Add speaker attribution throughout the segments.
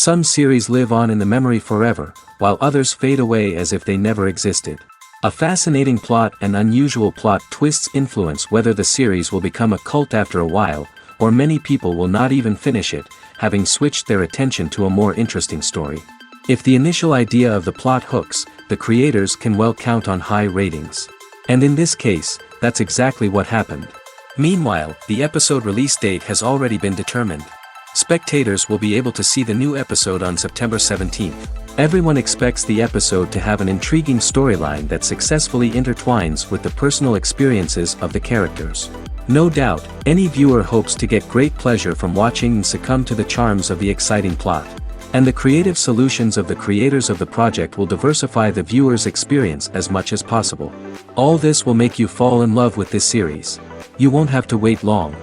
Speaker 1: Some series live on in the memory forever, while others fade away as if they never existed. A fascinating plot and unusual plot twists influence whether the series will become a cult after a while, or many people will not even finish it, having switched their attention to a more interesting story. If the initial idea of the plot hooks, the creators can well count on high ratings. And in this case, that's exactly what happened. Meanwhile, the episode release date has already been determined. Spectators will be able to see the new episode on September 17th. Everyone expects the episode to have an intriguing storyline that successfully intertwines with the personal experiences of the characters. No doubt, any viewer hopes to get great pleasure from watching and succumb to the charms of the exciting plot. And the creative solutions of the creators of the project will diversify the viewer's experience as much as possible. All this will make you fall in love with this series. You won't have to wait long.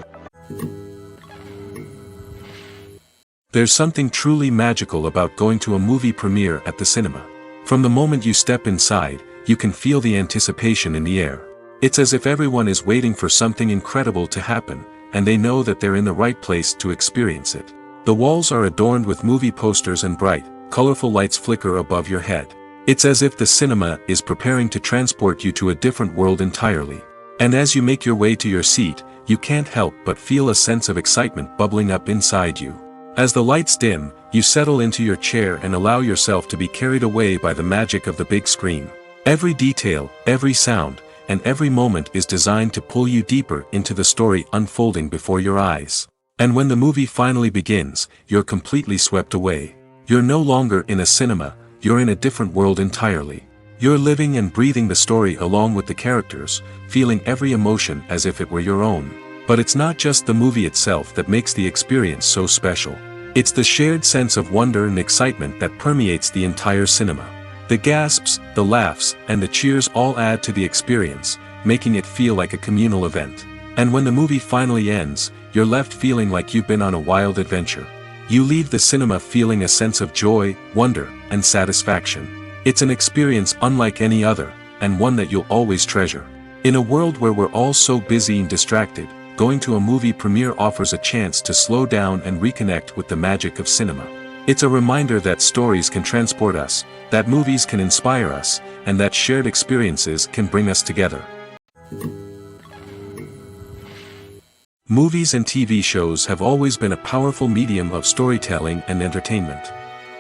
Speaker 2: There's something truly magical about going to a movie premiere at the cinema. From the moment you step inside, you can feel the anticipation in the air. It's as if everyone is waiting for something incredible to happen, and they know that they're in the right place to experience it. The walls are adorned with movie posters and bright, colorful lights flicker above your head. It's as if the cinema is preparing to transport you to a different world entirely. And as you make your way to your seat, you can't help but feel a sense of excitement bubbling up inside you. As the lights dim, you settle into your chair and allow yourself to be carried away by the magic of the big screen. Every detail, every sound, and every moment is designed to pull you deeper into the story unfolding before your eyes. And when the movie finally begins, you're completely swept away. You're no longer in a cinema, you're in a different world entirely. You're living and breathing the story along with the characters, feeling every emotion as if it were your own. But it's not just the movie itself that makes the experience so special. It's the shared sense of wonder and excitement that permeates the entire cinema. The gasps, the laughs, and the cheers all add to the experience, making it feel like a communal event. And when the movie finally ends, you're left feeling like you've been on a wild adventure. You leave the cinema feeling a sense of joy, wonder, and satisfaction. It's an experience unlike any other, and one that you'll always treasure. In a world where we're all so busy and distracted, going to a movie premiere offers a chance to slow down and reconnect with the magic of cinema. It's a reminder that stories can transport us, that movies can inspire us, and that shared experiences can bring us together. Movies and TV shows have always been a powerful medium of storytelling and entertainment.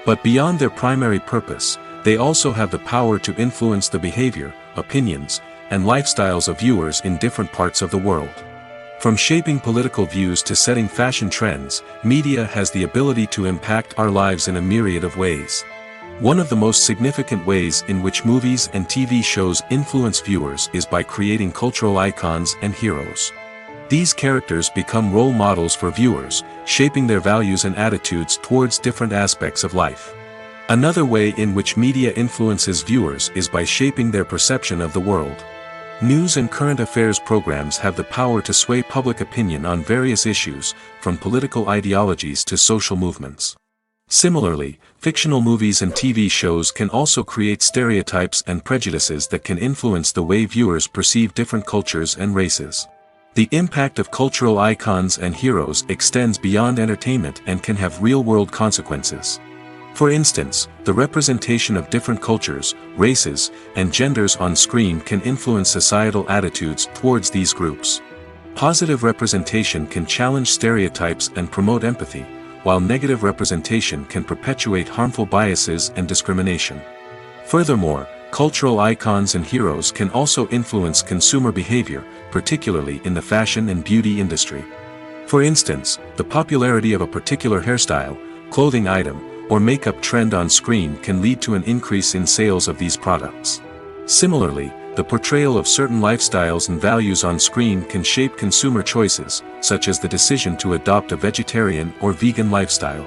Speaker 2: But beyond their primary purpose, they also have the power to influence the behavior, opinions, and lifestyles of viewers in different parts of the world. From shaping political views to setting fashion trends, media has the ability to impact our lives in a myriad of ways. One of the most significant ways in which movies and TV shows influence viewers is by creating cultural icons and heroes. These characters become role models for viewers, shaping their values and attitudes towards different aspects of life. Another way in which media influences viewers is by shaping their perception of the world. News and current affairs programs have the power to sway public opinion on various issues, from political ideologies to social movements. Similarly, fictional movies and TV shows can also create stereotypes and prejudices that can influence the way viewers perceive different cultures and races. The impact of cultural icons and heroes extends beyond entertainment and can have real-world consequences. For instance, the representation of different cultures, races, and genders on screen can influence societal attitudes towards these groups. Positive representation can challenge stereotypes and promote empathy, while negative representation can perpetuate harmful biases and discrimination. Furthermore, cultural icons and heroes can also influence consumer behavior, particularly in the fashion and beauty industry. For instance, the popularity of a particular hairstyle, clothing item, or makeup trend on screen can lead to an increase in sales of these products. Similarly, the portrayal of certain lifestyles and values on screen can shape consumer choices, such as the decision to adopt a vegetarian or vegan lifestyle.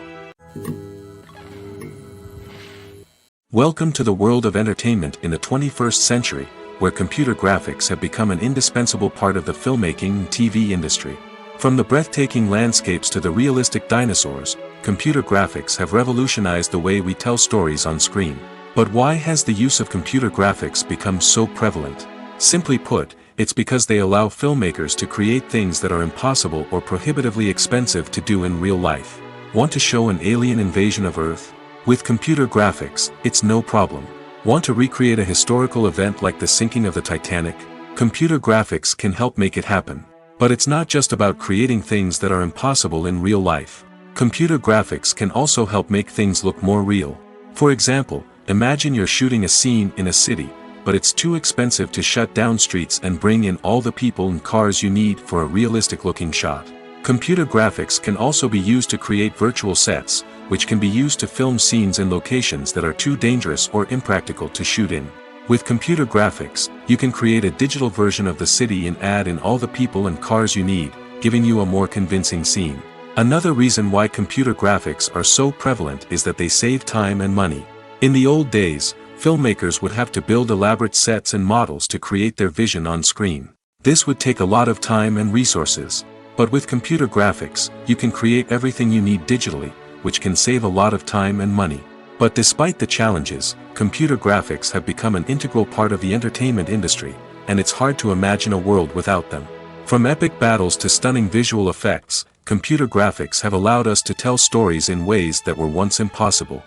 Speaker 2: Welcome to the world of entertainment in the 21st century, where computer graphics have become an indispensable part of the filmmaking and TV industry. From the breathtaking landscapes to the realistic dinosaurs, computer graphics have revolutionized the way we tell stories on screen. But why has the use of computer graphics become so prevalent? Simply put, it's because they allow filmmakers to create things that are impossible or prohibitively expensive to do in real life. Want to show an alien invasion of Earth? With computer graphics, it's no problem. Want to recreate a historical event like the sinking of the Titanic? Computer graphics can help make it happen. But it's not just about creating things that are impossible in real life. Computer graphics can also help make things look more real. For example, imagine you're shooting a scene in a city, but it's too expensive to shut down streets and bring in all the people and cars you need for a realistic-looking shot. Computer graphics can also be used to create virtual sets, which can be used to film scenes in locations that are too dangerous or impractical to shoot in. With computer graphics, you can create a digital version of the city and add in all the people and cars you need, giving you a more convincing scene. Another reason why computer graphics are so prevalent is that they save time and money. In the old days, filmmakers would have to build elaborate sets and models to create their vision on screen. This would take a lot of time and resources. But with computer graphics, you can create everything you need digitally, which can save a lot of time and money. But despite the challenges, computer graphics have become an integral part of the entertainment industry, and it's hard to imagine a world without them. From epic battles to stunning visual effects, computer graphics have allowed us to tell stories in ways that were once impossible.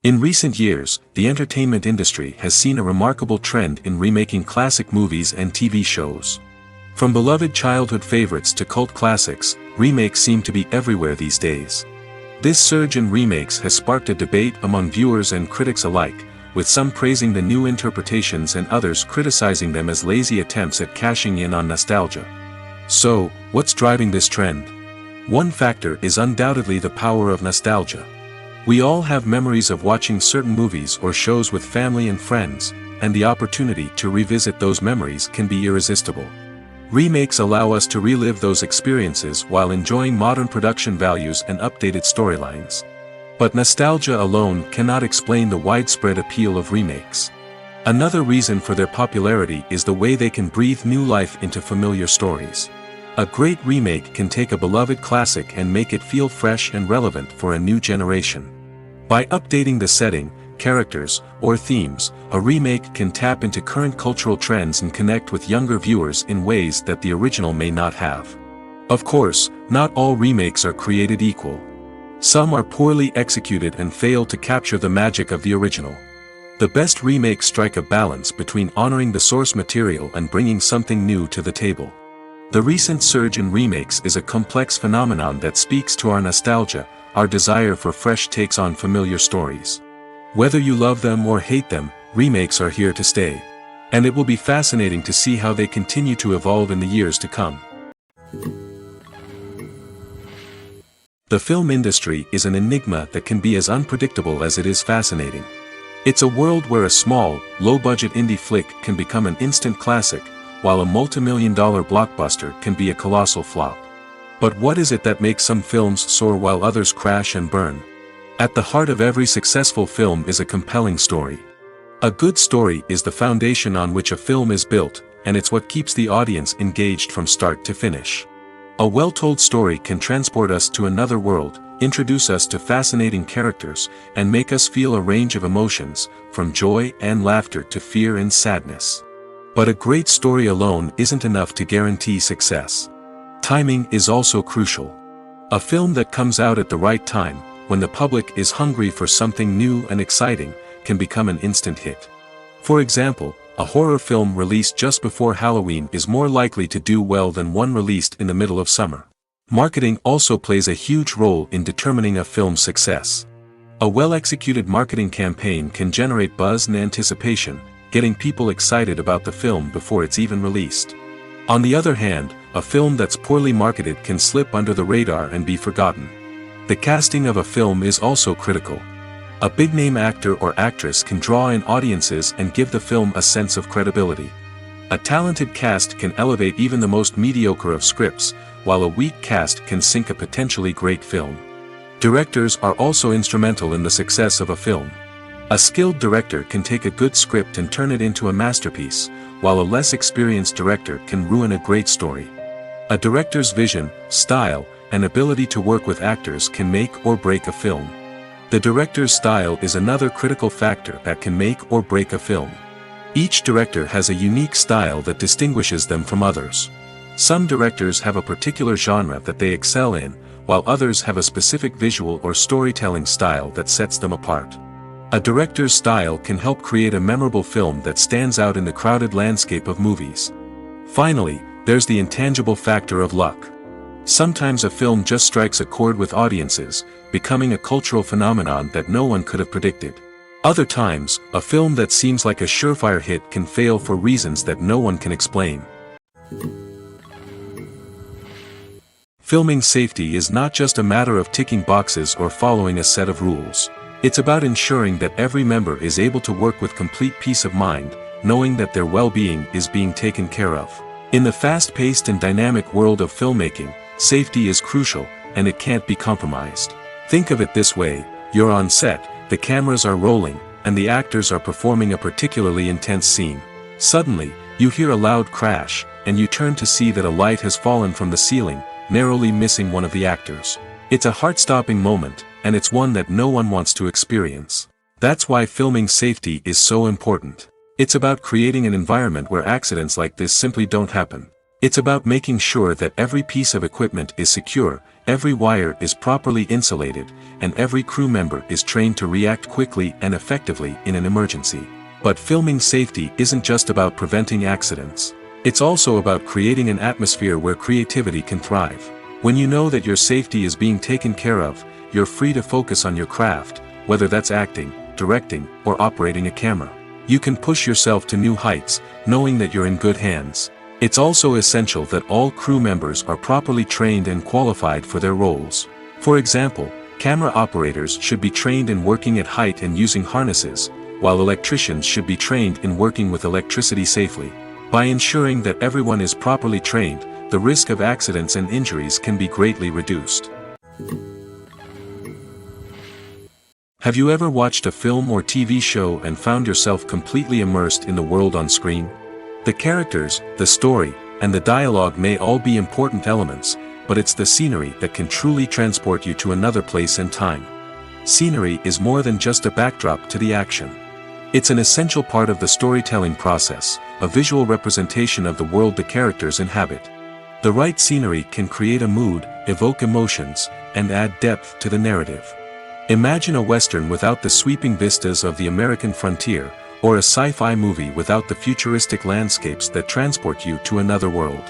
Speaker 2: In recent years, the entertainment industry has seen a remarkable trend in remaking classic movies and TV shows. From beloved childhood favorites to cult classics, remakes seem to be everywhere these days. This surge in remakes has sparked a debate among viewers and critics alike, with some praising the new interpretations and others criticizing them as lazy attempts at cashing in on nostalgia. So, what's driving this trend? One factor is undoubtedly the power of nostalgia. We all have memories of watching certain movies or shows with family and friends, and the opportunity to revisit those memories can be irresistible. Remakes allow us to relive those experiences while enjoying modern production values and updated storylines. But nostalgia alone cannot explain the widespread appeal of remakes. Another reason for their popularity is the way they can breathe new life into familiar stories. A great remake can take a beloved classic and make it feel fresh and relevant for a new generation. By updating the setting, characters, or themes, a remake can tap into current cultural trends and connect with younger viewers in ways that the original may not have. Of course, not all remakes are created equal. Some are poorly executed and fail to capture the magic of the original. The best remakes strike a balance between honoring the source material and bringing something new to the table. The recent surge in remakes is a complex phenomenon that speaks to our nostalgia, our desire for fresh takes on familiar stories. Whether you love them or hate them, remakes are here to stay. And it will be fascinating to see how they continue to evolve in the years to come. The film industry is an enigma that can be as unpredictable as it is fascinating. It's a world where a small, low-budget indie flick can become an instant classic, while a multi-million-dollar blockbuster can be a colossal flop. But what is it that makes some films soar while others crash and burn? At the heart of every successful film is a compelling story. A good story is the foundation on which a film is built, and it's what keeps the audience engaged from start to finish. A well-told story can transport us to another world, introduce us to fascinating characters, and make us feel a range of emotions, from joy and laughter to fear and sadness. But a great story alone isn't enough to guarantee success. Timing is also crucial. A film that comes out at the right time, when the public is hungry for something new and exciting, can become an instant hit. For example, a horror film released just before Halloween is more likely to do well than one released in the middle of summer. Marketing also plays a huge role in determining a film's success. A well-executed marketing campaign can generate buzz and anticipation, getting people excited about the film before it's even released. On the other hand, a film that's poorly marketed can slip under the radar and be forgotten. The casting of a film is also critical. A big-name actor or actress can draw in audiences and give the film a sense of credibility. A talented cast can elevate even the most mediocre of scripts, while a weak cast can sink a potentially great film. Directors are also instrumental in the success of a film. A skilled director can take a good script and turn it into a masterpiece, while a less experienced director can ruin a great story. A director's vision, style, and ability to work with actors can make or break a film. The director's style is another critical factor that can make or break a film. Each director has a unique style that distinguishes them from others. Some directors have a particular genre that they excel in, while others have a specific visual or storytelling style that sets them apart. A director's style can help create a memorable film that stands out in the crowded landscape of movies. Finally, there's the intangible factor of luck. Sometimes a film just strikes a chord with audiences, becoming a cultural phenomenon that no one could have predicted. Other times, a film that seems like a surefire hit can fail for reasons that no one can explain. Filming safety is not just a matter of ticking boxes or following a set of rules. It's about ensuring that every member is able to work with complete peace of mind, knowing that their well-being is being taken care of. In the fast-paced and dynamic world of filmmaking, safety is crucial, and it can't be compromised. Think of it this way: you're on set, the cameras are rolling, and the actors are performing a particularly intense scene. Suddenly, you hear a loud crash, and you turn to see that a light has fallen from the ceiling, narrowly missing one of the actors. It's a heart-stopping moment, and it's one that no one wants to experience. That's why filming safety is so important. It's about creating an environment where accidents like this simply don't happen. It's about making sure that every piece of equipment is secure, every wire is properly insulated, and every crew member is trained to react quickly and effectively in an emergency. But filming safety isn't just about preventing accidents. It's also about creating an atmosphere where creativity can thrive. When you know that your safety is being taken care of, you're free to focus on your craft, whether that's acting, directing, or operating a camera. You can push yourself to new heights, knowing that you're in good hands. It's also essential that all crew members are properly trained and qualified for their roles. For example, camera operators should be trained in working at height and using harnesses, while electricians should be trained in working with electricity safely. By ensuring that everyone is properly trained, the risk of accidents and injuries can be greatly reduced. Have you ever watched a film or TV show and found yourself completely immersed in the world on screen? The characters, the story, and the dialogue may all be important elements, but it's the scenery that can truly transport you to another place and time. Scenery is more than just a backdrop to the action. It's an essential part of the storytelling process, a visual representation of the world the characters inhabit. The right scenery can create a mood, evoke emotions, and add depth to the narrative. Imagine a Western without the sweeping vistas of the American frontier, or a sci-fi movie without the futuristic landscapes that transport you to another world.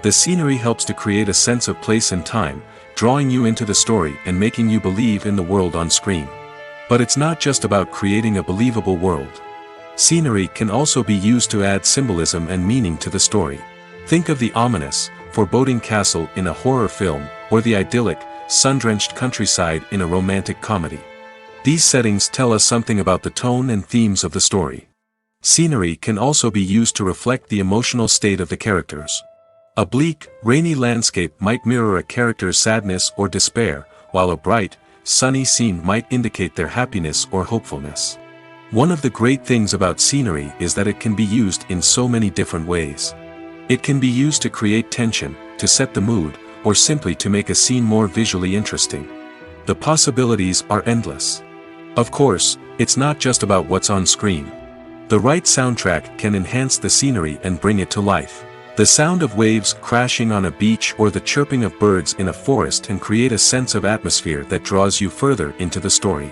Speaker 2: The scenery helps to create a sense of place and time, drawing you into the story and making you believe in the world on screen. But it's not just about creating a believable world. Scenery can also be used to add symbolism and meaning to the story. Think of the ominous, foreboding castle in a horror film, or the idyllic, sun-drenched countryside in a romantic comedy. These settings tell us something about the tone and themes of the story. Scenery can also be used to reflect the emotional state of the characters. A bleak, rainy landscape might mirror a character's sadness or despair, while a bright, sunny scene might indicate their happiness or hopefulness. One of the great things about scenery is that it can be used in so many different ways. It can be used to create tension, to set the mood, or simply to make a scene more visually interesting. The possibilities are endless. Of course, it's not just about what's on screen. The right soundtrack can enhance the scenery and bring it to life. The sound of waves crashing on a beach or the chirping of birds in a forest can create a sense of atmosphere that draws you further into the story.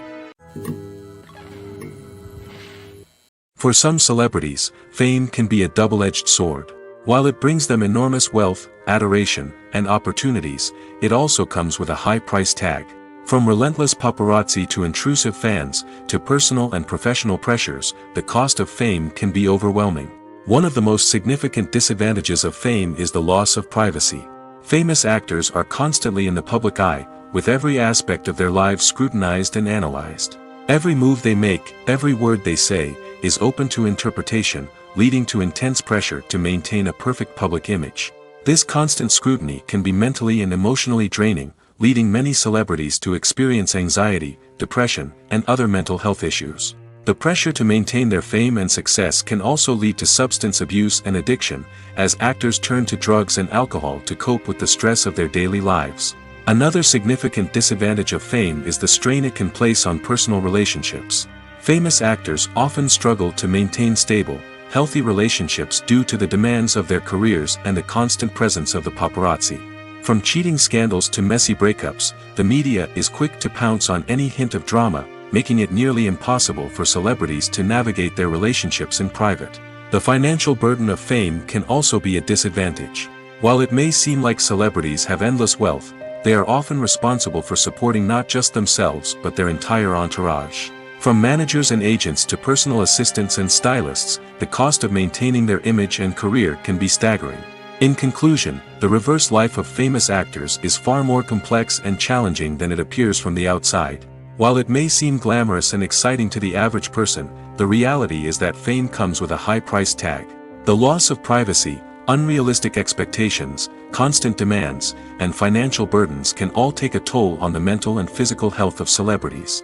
Speaker 2: For some celebrities, fame can be a double-edged sword. While it brings them enormous wealth, adoration, and opportunities, it also comes with a high price tag. From relentless paparazzi to intrusive fans, to personal and professional pressures, the cost of fame can be overwhelming. One of the most significant disadvantages of fame is the loss of privacy. Famous actors are constantly in the public eye, with every aspect of their lives scrutinized and analyzed. Every move they make, every word they say, is open to interpretation, leading to intense pressure to maintain a perfect public image. This constant scrutiny can be mentally and emotionally draining, leading many celebrities to experience anxiety, depression, and other mental health issues. The pressure to maintain their fame and success can also lead to substance abuse and addiction, as actors turn to drugs and alcohol to cope with the stress of their daily lives. Another significant disadvantage of fame is the strain it can place on personal relationships. Famous actors often struggle to maintain stable, healthy relationships due to the demands of their careers and the constant presence of the paparazzi. From cheating scandals to messy breakups, the media is quick to pounce on any hint of drama, making it nearly impossible for celebrities to navigate their relationships in private. The financial burden of fame can also be a disadvantage. While it may seem like celebrities have endless wealth, they are often responsible for supporting not just themselves but their entire entourage. From managers and agents to personal assistants and stylists, the cost of maintaining their image and career can be staggering. In conclusion, the reverse life of famous actors is far more complex and challenging than it appears from the outside. While it may seem glamorous and exciting to the average person, the reality is that fame comes with a high price tag. The loss of privacy, unrealistic expectations, constant demands, and financial burdens can all take a toll on the mental and physical health of celebrities.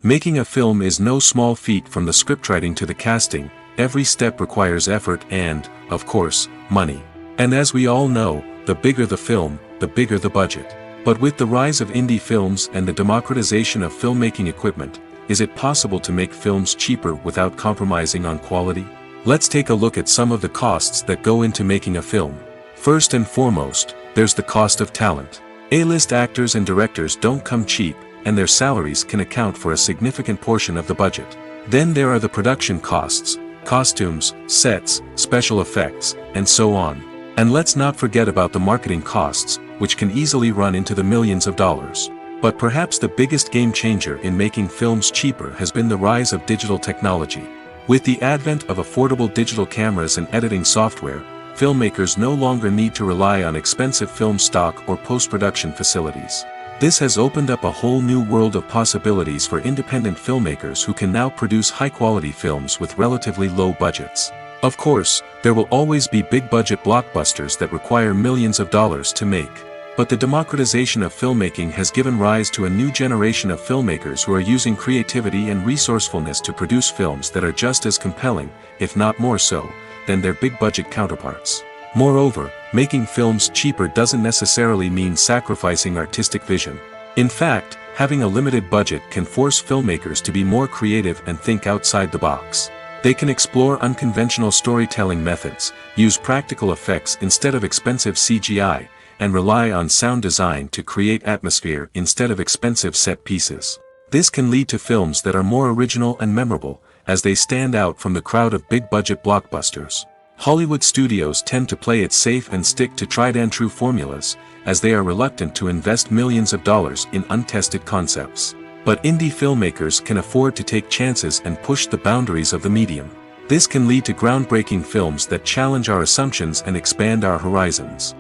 Speaker 2: Making a film is no small feat. From the scriptwriting to the casting, every step requires effort and, of course, money. And as we all know, the bigger the film, the bigger the budget. But with the rise of indie films and the democratization of filmmaking equipment, is it possible to make films cheaper without compromising on quality? Let's take a look at some of the costs that go into making a film. First and foremost, there's the cost of talent. A-list actors and directors don't come cheap, and their salaries can account for a significant portion of the budget. Then there are the production costs, costumes, sets, special effects, and so on. And let's not forget about the marketing costs, which can easily run into the millions of dollars. But perhaps the biggest game changer in making films cheaper has been the rise of digital technology. With the advent of affordable digital cameras and editing software, filmmakers no longer need to rely on expensive film stock or post-production facilities. This has opened up a whole new world of possibilities for independent filmmakers who can now produce high-quality films with relatively low budgets. Of course, there will always be big-budget blockbusters that require millions of dollars to make. But the democratization of filmmaking has given rise to a new generation of filmmakers who are using creativity and resourcefulness to produce films that are just as compelling, if not more so, than their big-budget counterparts. Moreover, making films cheaper doesn't necessarily mean sacrificing artistic vision. In fact, having a limited budget can force filmmakers to be more creative and think outside the box. They can explore unconventional storytelling methods, use practical effects instead of expensive CGI, and rely on sound design to create atmosphere instead of expensive set pieces. This can lead to films that are more original and memorable, as they stand out from the crowd of big-budget blockbusters. Hollywood studios tend to play it safe and stick to tried-and-true formulas, as they are reluctant to invest millions of dollars in untested concepts. But indie filmmakers can afford to take chances and push the boundaries of the medium. This can lead to groundbreaking films that challenge our assumptions and expand our horizons.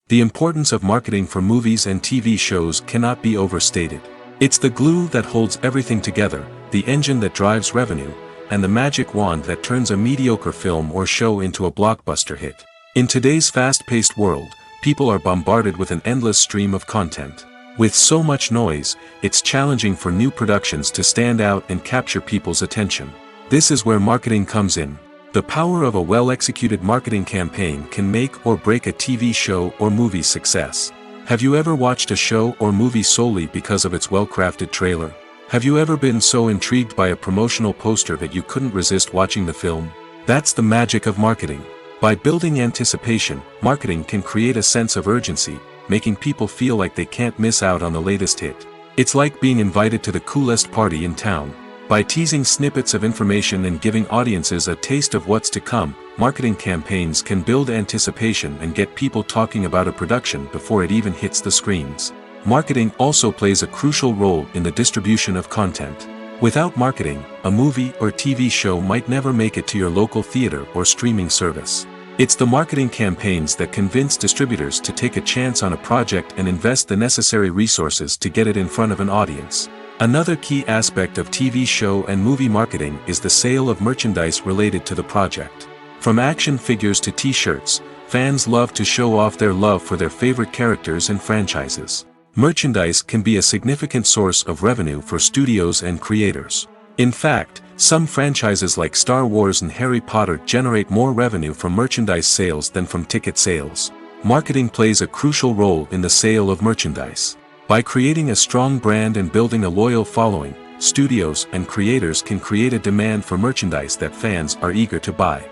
Speaker 2: The importance of marketing for movies and TV shows cannot be overstated. It's the glue that holds everything together, the engine that drives revenue, and the magic wand that turns a mediocre film or show into a blockbuster hit. In today's fast-paced world, people are bombarded with an endless stream of content. With so much noise, it's challenging for new productions to stand out and capture people's attention. This is where marketing comes in. The power of a well-executed marketing campaign can make or break a TV show or movie's success. Have you ever watched a show or movie solely because of its well-crafted trailer? Have you ever been so intrigued by a promotional poster that you couldn't resist watching the film? That's the magic of marketing. By building anticipation, marketing can create a sense of urgency, making people feel like they can't miss out on the latest hit. It's like being invited to the coolest party in town. By teasing snippets of information and giving audiences a taste of what's to come, marketing campaigns can build anticipation and get people talking about a production before it even hits the screens. Marketing also plays a crucial role in the distribution of content. Without marketing, a movie or TV show might never make it to your local theater or streaming service. It's the marketing campaigns that convince distributors to take a chance on a project and invest the necessary resources to get it in front of an audience. Another key aspect of TV show and movie marketing is the sale of merchandise related to the project. From action figures to t-shirts, fans love to show off their love for their favorite characters and franchises. Merchandise can be a significant source of revenue for studios and creators. In fact, some franchises like Star Wars and Harry Potter generate more revenue from merchandise sales than from ticket sales. Marketing plays a crucial role in the sale of merchandise. By creating a strong brand and building a loyal following, studios and creators can create a demand for merchandise that fans are eager to buy.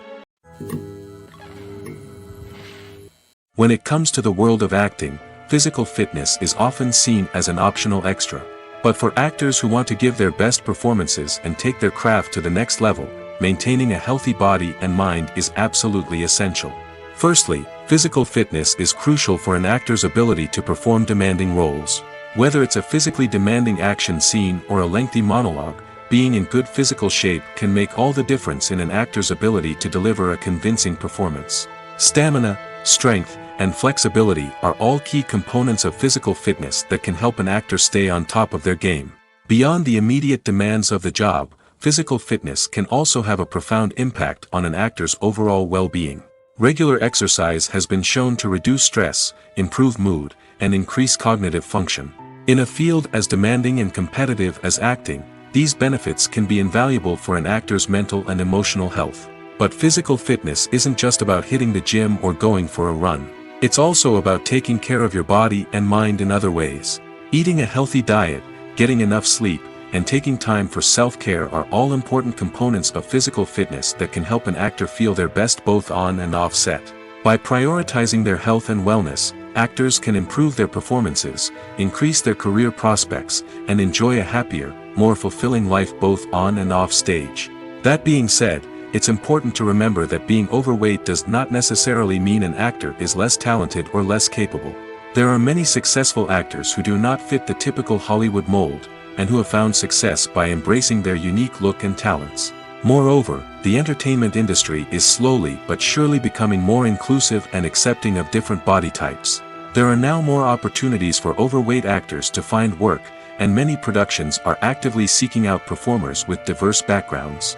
Speaker 2: When it comes to the world of acting, physical fitness is often seen as an optional extra. But for actors who want to give their best performances and take their craft to the next level, maintaining a healthy body and mind is absolutely essential. Firstly, physical fitness is crucial for an actor's ability to perform demanding roles. Whether it's a physically demanding action scene or a lengthy monologue, being in good physical shape can make all the difference in an actor's ability to deliver a convincing performance. Stamina, strength, and flexibility are all key components of physical fitness that can help an actor stay on top of their game. Beyond the immediate demands of the job, physical fitness can also have a profound impact on an actor's overall well-being. Regular exercise has been shown to reduce stress, improve mood, and increase cognitive function. In a field as demanding and competitive as acting, these benefits can be invaluable for an actor's mental and emotional health. But physical fitness isn't just about hitting the gym or going for a run. It's also about taking care of your body and mind in other ways. Eating a healthy diet, getting enough sleep, and taking time for self-care are all important components of physical fitness that can help an actor feel their best both on and off set. By prioritizing their health and wellness, actors can improve their performances, increase their career prospects, and enjoy a happier, more fulfilling life both on and off stage. That being said, it's important to remember that being overweight does not necessarily mean an actor is less talented or less capable. There are many successful actors who do not fit the typical Hollywood mold, and who have found success by embracing their unique look and talents. Moreover, the entertainment industry is slowly but surely becoming more inclusive and accepting of different body types. There are now more opportunities for overweight actors to find work, and many productions are actively seeking out performers with diverse backgrounds.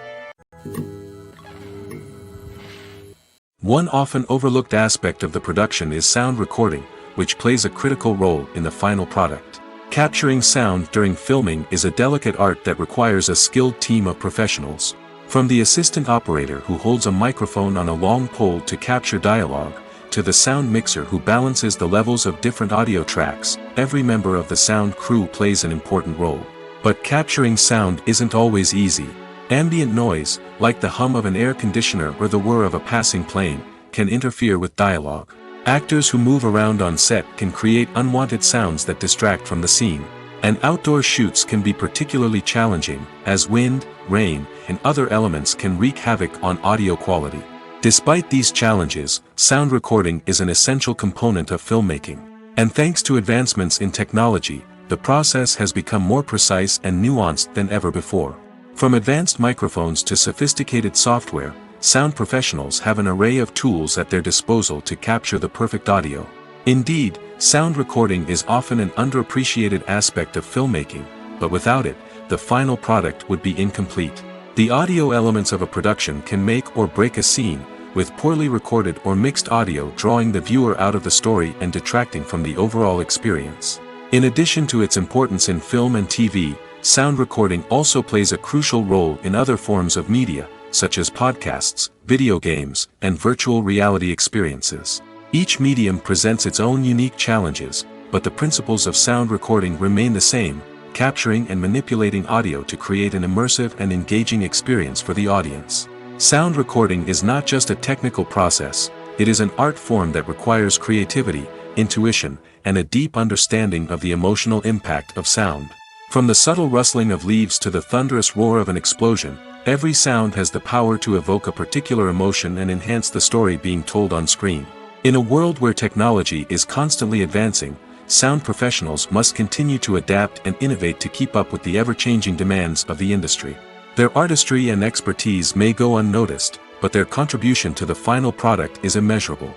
Speaker 2: One often overlooked aspect of the production is sound recording, which plays a critical role in the final product. Capturing sound during filming is a delicate art that requires a skilled team of professionals. From the assistant operator who holds a microphone on a long pole to capture dialogue, to the sound mixer who balances the levels of different audio tracks, every member of the sound crew plays an important role. But capturing sound isn't always easy. Ambient noise, like the hum of an air conditioner or the whir of a passing plane, can interfere with dialogue. Actors who move around on set can create unwanted sounds that distract from the scene. And outdoor shoots can be particularly challenging, as wind, rain, and other elements can wreak havoc on audio quality. Despite these challenges, sound recording is an essential component of filmmaking. And thanks to advancements in technology, the process has become more precise and nuanced than ever before. From advanced microphones to sophisticated software, sound professionals have an array of tools at their disposal to capture the perfect audio. Indeed, sound recording is often an underappreciated aspect of filmmaking, but without it, the final product would be incomplete. The audio elements of a production can make or break a scene, with poorly recorded or mixed audio drawing the viewer out of the story and detracting from the overall experience. In addition to its importance in film and TV, sound recording also plays a crucial role in other forms of media, such as podcasts, video games, and virtual reality experiences. Each medium presents its own unique challenges, but the principles of sound recording remain the same, capturing and manipulating audio to create an immersive and engaging experience for the audience. Sound recording is not just a technical process, it is an art form that requires creativity, intuition, and a deep understanding of the emotional impact of sound. From the subtle rustling of leaves to the thunderous roar of an explosion, every sound has the power to evoke a particular emotion and enhance the story being told on screen. In a world where technology is constantly advancing, sound professionals must continue to adapt and innovate to keep up with the ever-changing demands of the industry. Their artistry and expertise may go unnoticed, but their contribution to the final product is immeasurable.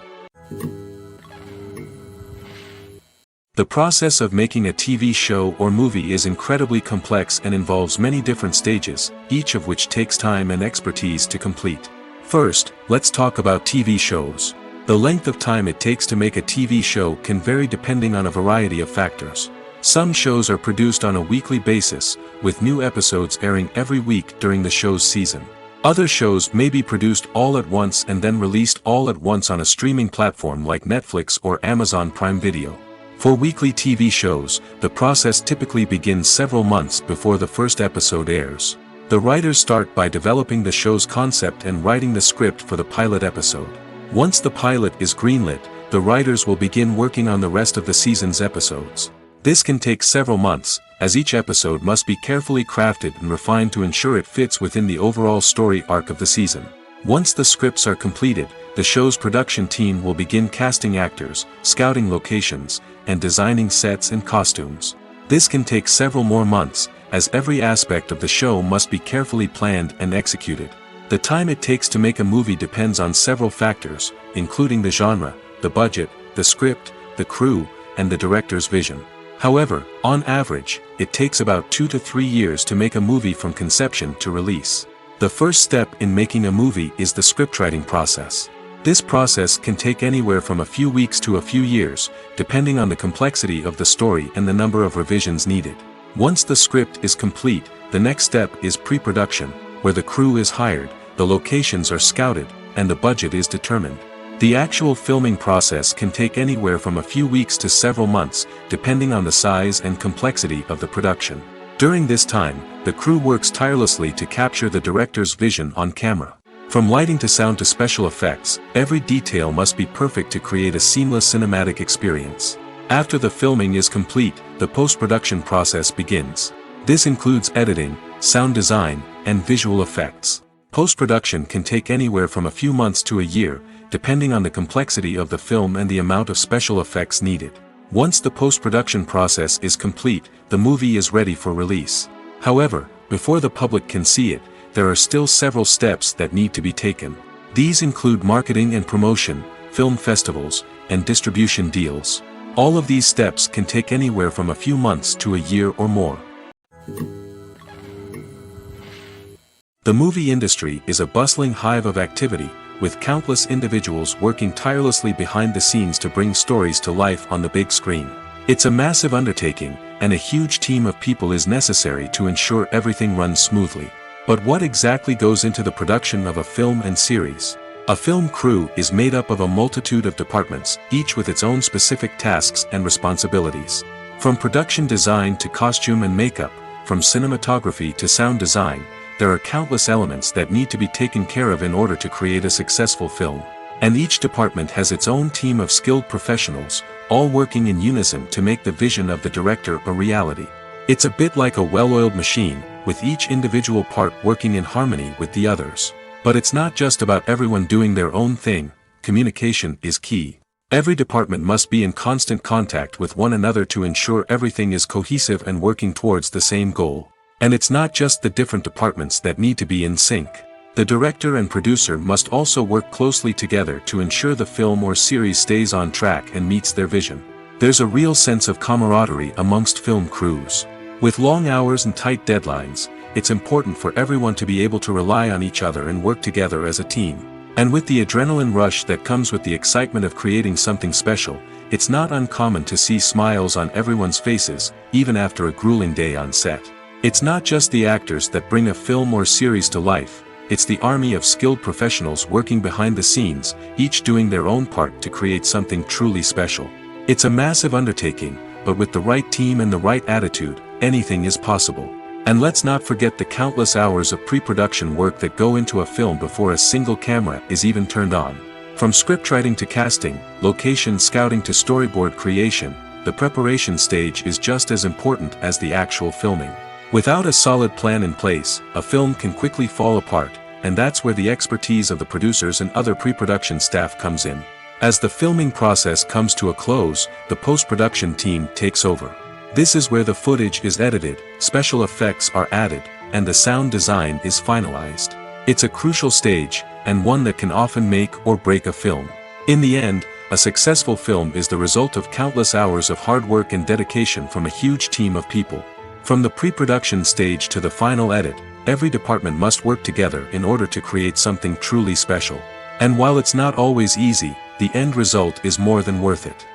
Speaker 2: The process of making a TV show or movie is incredibly complex and involves many different stages, each of which takes time and expertise to complete. First, let's talk about TV shows. The length of time it takes to make a TV show can vary depending on a variety of factors. Some shows are produced on a weekly basis, with new episodes airing every week during the show's season. Other shows may be produced all at once and then released all at once on a streaming platform like Netflix or Amazon Prime Video. For weekly TV shows, the process typically begins several months before the first episode airs. The writers start by developing the show's concept and writing the script for the pilot episode. Once the pilot is greenlit, the writers will begin working on the rest of the season's episodes. This can take several months, as each episode must be carefully crafted and refined to ensure it fits within the overall story arc of the season. Once the scripts are completed, the show's production team will begin casting actors, scouting locations, and designing sets and costumes. This can take several more months, as every aspect of the show must be carefully planned and executed. The time it takes to make a movie depends on several factors, including the genre, the budget, the script, the crew, and the director's vision. However, on average, it takes about 2 to 3 years to make a movie from conception to release. The first step in making a movie is the scriptwriting process. This process can take anywhere from a few weeks to a few years, depending on the complexity of the story and the number of revisions needed. Once the script is complete, the next step is pre-production, where the crew is hired, the locations are scouted, and the budget is determined. The actual filming process can take anywhere from a few weeks to several months, depending on the size and complexity of the production. During this time, the crew works tirelessly to capture the director's vision on camera. From lighting to sound to special effects, every detail must be perfect to create a seamless cinematic experience. After the filming is complete, the post-production process begins. This includes editing, sound design, and visual effects. Post-production can take anywhere from a few months to a year, depending on the complexity of the film and the amount of special effects needed. Once the post-production process is complete, the movie is ready for release. However, before the public can see it, there are still several steps that need to be taken. These include marketing and promotion, film festivals, and distribution deals. All of these steps can take anywhere from a few months to a year or more. The movie industry is a bustling hive of activity, with countless individuals working tirelessly behind the scenes to bring stories to life on the big screen. It's a massive undertaking, and a huge team of people is necessary to ensure everything runs smoothly. But what exactly goes into the production of a film and series? A film crew is made up of a multitude of departments, each with its own specific tasks and responsibilities. From production design to costume and makeup, from cinematography to sound design, there are countless elements that need to be taken care of in order to create a successful film. And each department has its own team of skilled professionals, all working in unison to make the vision of the director a reality. It's a bit like a well-oiled machine, with each individual part working in harmony with the others. But it's not just about everyone doing their own thing. Communication is key. Every department must be in constant contact with one another to ensure everything is cohesive and working towards the same goal. And it's not just the different departments that need to be in sync. The director and producer must also work closely together to ensure the film or series stays on track and meets their vision. There's a real sense of camaraderie amongst film crews. With long hours and tight deadlines, it's important for everyone to be able to rely on each other and work together as a team. And with the adrenaline rush that comes with the excitement of creating something special, it's not uncommon to see smiles on everyone's faces, even after a grueling day on set. It's not just the actors that bring a film or series to life, it's the army of skilled professionals working behind the scenes, each doing their own part to create something truly special. It's a massive undertaking, but with the right team and the right attitude, anything is possible. And let's not forget the countless hours of pre-production work that go into a film before a single camera is even turned on. From scriptwriting to casting, location scouting to storyboard creation, the preparation stage is just as important as the actual filming. Without a solid plan in place, a film can quickly fall apart, and that's where the expertise of the producers and other pre-production staff comes in. As the filming process comes to a close, the post-production team takes over. This is where the footage is edited, special effects are added, and the sound design is finalized. It's a crucial stage, and one that can often make or break a film. In the end, a successful film is the result of countless hours of hard work and dedication from a huge team of people. From the pre-production stage to the final edit, every department must work together in order to create something truly special. And while it's not always easy, the end result is more than worth it.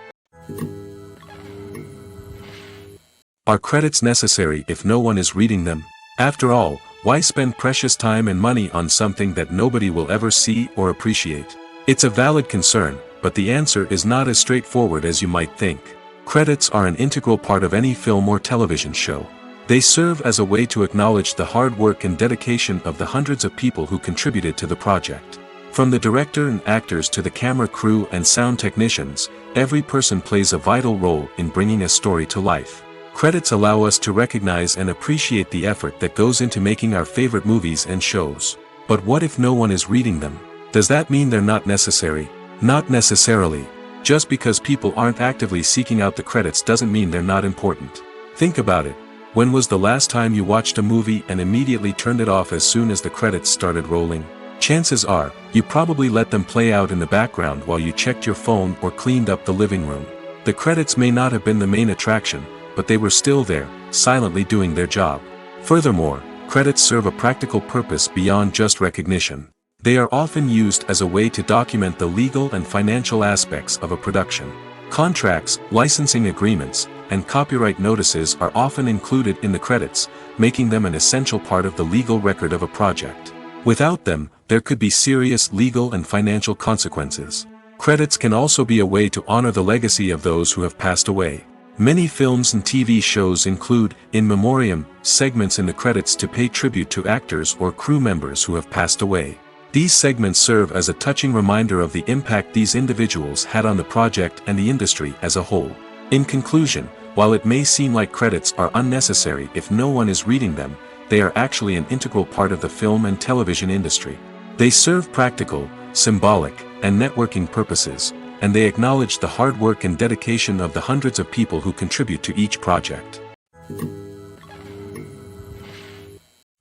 Speaker 2: Are credits necessary if no one is reading them? After all, why spend precious time and money on something that nobody will ever see or appreciate? It's a valid concern, but the answer is not as straightforward as you might think. Credits are an integral part of any film or television show. They serve as a way to acknowledge the hard work and dedication of the hundreds of people who contributed to the project. From the director and actors to the camera crew and sound technicians, every person plays a vital role in bringing a story to life. Credits allow us to recognize and appreciate the effort that goes into making our favorite movies and shows. But what if no one is reading them? Does that mean they're not necessary? Not necessarily. Just because people aren't actively seeking out the credits doesn't mean they're not important. Think about it. When was the last time you watched a movie and immediately turned it off as soon as the credits started rolling? Chances are, you probably let them play out in the background while you checked your phone or cleaned up the living room. The credits may not have been the main attraction, but they were still there, silently doing their job. Furthermore, credits serve a practical purpose beyond just recognition. They are often used as a way to document the legal and financial aspects of a production. Contracts, licensing agreements, and copyright notices are often included in the credits, making them an essential part of the legal record of a project. Without them, there could be serious legal and financial consequences. Credits can also be a way to honor the legacy of those who have passed away. Many films and TV shows include, in memoriam, segments in the credits to pay tribute to actors or crew members who have passed away. These segments serve as a touching reminder of the impact these individuals had on the project and the industry as a whole. In conclusion, while it may seem like credits are unnecessary if no one is reading them, they are actually an integral part of the film and television industry. They serve practical, symbolic, and networking purposes, and they acknowledge the hard work and dedication of the hundreds of people who contribute to each project.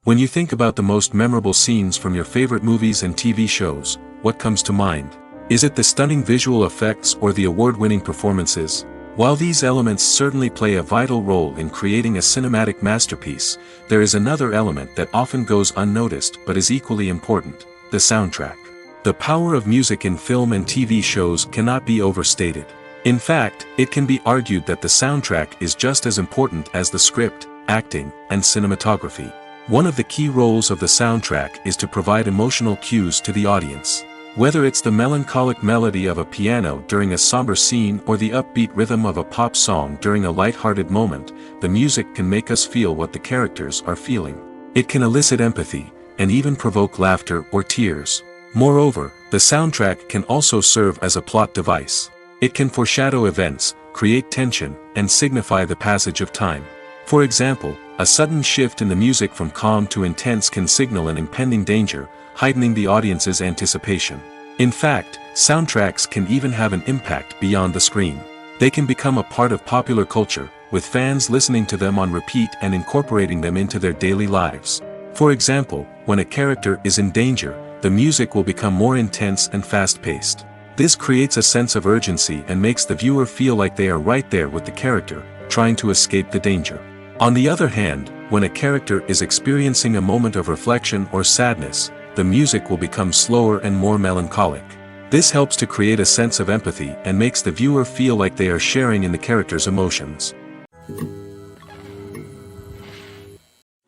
Speaker 2: When you think about the most memorable scenes from your favorite movies and TV shows, what comes to mind? Is it the stunning visual effects or the award-winning performances? While these elements certainly play a vital role in creating a cinematic masterpiece, there is another element that often goes unnoticed but is equally important: the soundtrack. The power of music in film and TV shows cannot be overstated. In fact, it can be argued that the soundtrack is just as important as the script, acting, and cinematography. One of the key roles of the soundtrack is to provide emotional cues to the audience. Whether it's the melancholic melody of a piano during a somber scene or the upbeat rhythm of a pop song during a light-hearted moment, the music can make us feel what the characters are feeling. It can elicit empathy, and even provoke laughter or tears. Moreover, the soundtrack can also serve as a plot device. It can foreshadow events, create tension, and signify the passage of time. For example, a sudden shift in the music from calm to intense can signal an impending danger, heightening the audience's anticipation. In fact, soundtracks can even have an impact beyond the screen. They can become a part of popular culture, with fans listening to them on repeat and incorporating them into their daily lives. For example, when a character is in danger, the music will become more intense and fast-paced. This creates a sense of urgency and makes the viewer feel like they are right there with the character, trying to escape the danger. On the other hand, when a character is experiencing a moment of reflection or sadness, the music will become slower and more melancholic. This helps to create a sense of empathy and makes the viewer feel like they are sharing in the character's emotions.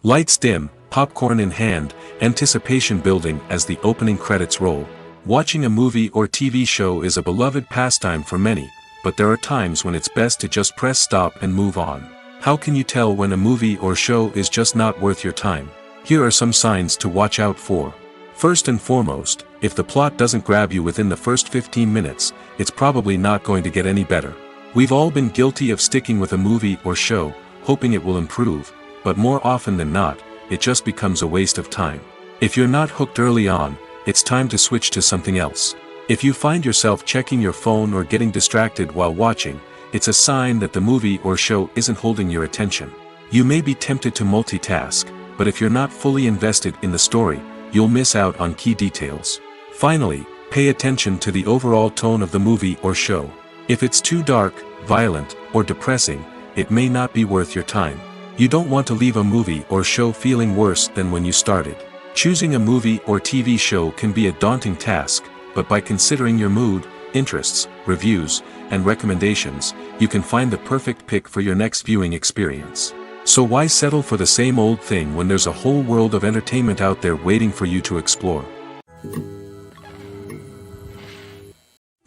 Speaker 2: Lights dim, popcorn in hand, anticipation building as the opening credits roll. Watching a movie or TV show is a beloved pastime for many, but there are times when it's best to just press stop and move on. How can you tell when a movie or show is just not worth your time? Here are some signs to watch out for. First and foremost, if the plot doesn't grab you within the first 15 minutes, it's probably not going to get any better. We've all been guilty of sticking with a movie or show, hoping it will improve, but more often than not, it just becomes a waste of time. If you're not hooked early on, it's time to switch to something else. If you find yourself checking your phone or getting distracted while watching, it's a sign that the movie or show isn't holding your attention. You may be tempted to multitask, but if you're not fully invested in the story, you'll miss out on key details. Finally, pay attention to the overall tone of the movie or show. If it's too dark, violent, or depressing, it may not be worth your time. You don't want to leave a movie or show feeling worse than when you started. Choosing a movie or TV show can be a daunting task, but by considering your mood, interests, reviews, and recommendations, you can find the perfect pick for your next viewing experience. So why settle for the same old thing when there's a whole world of entertainment out there waiting for you to explore?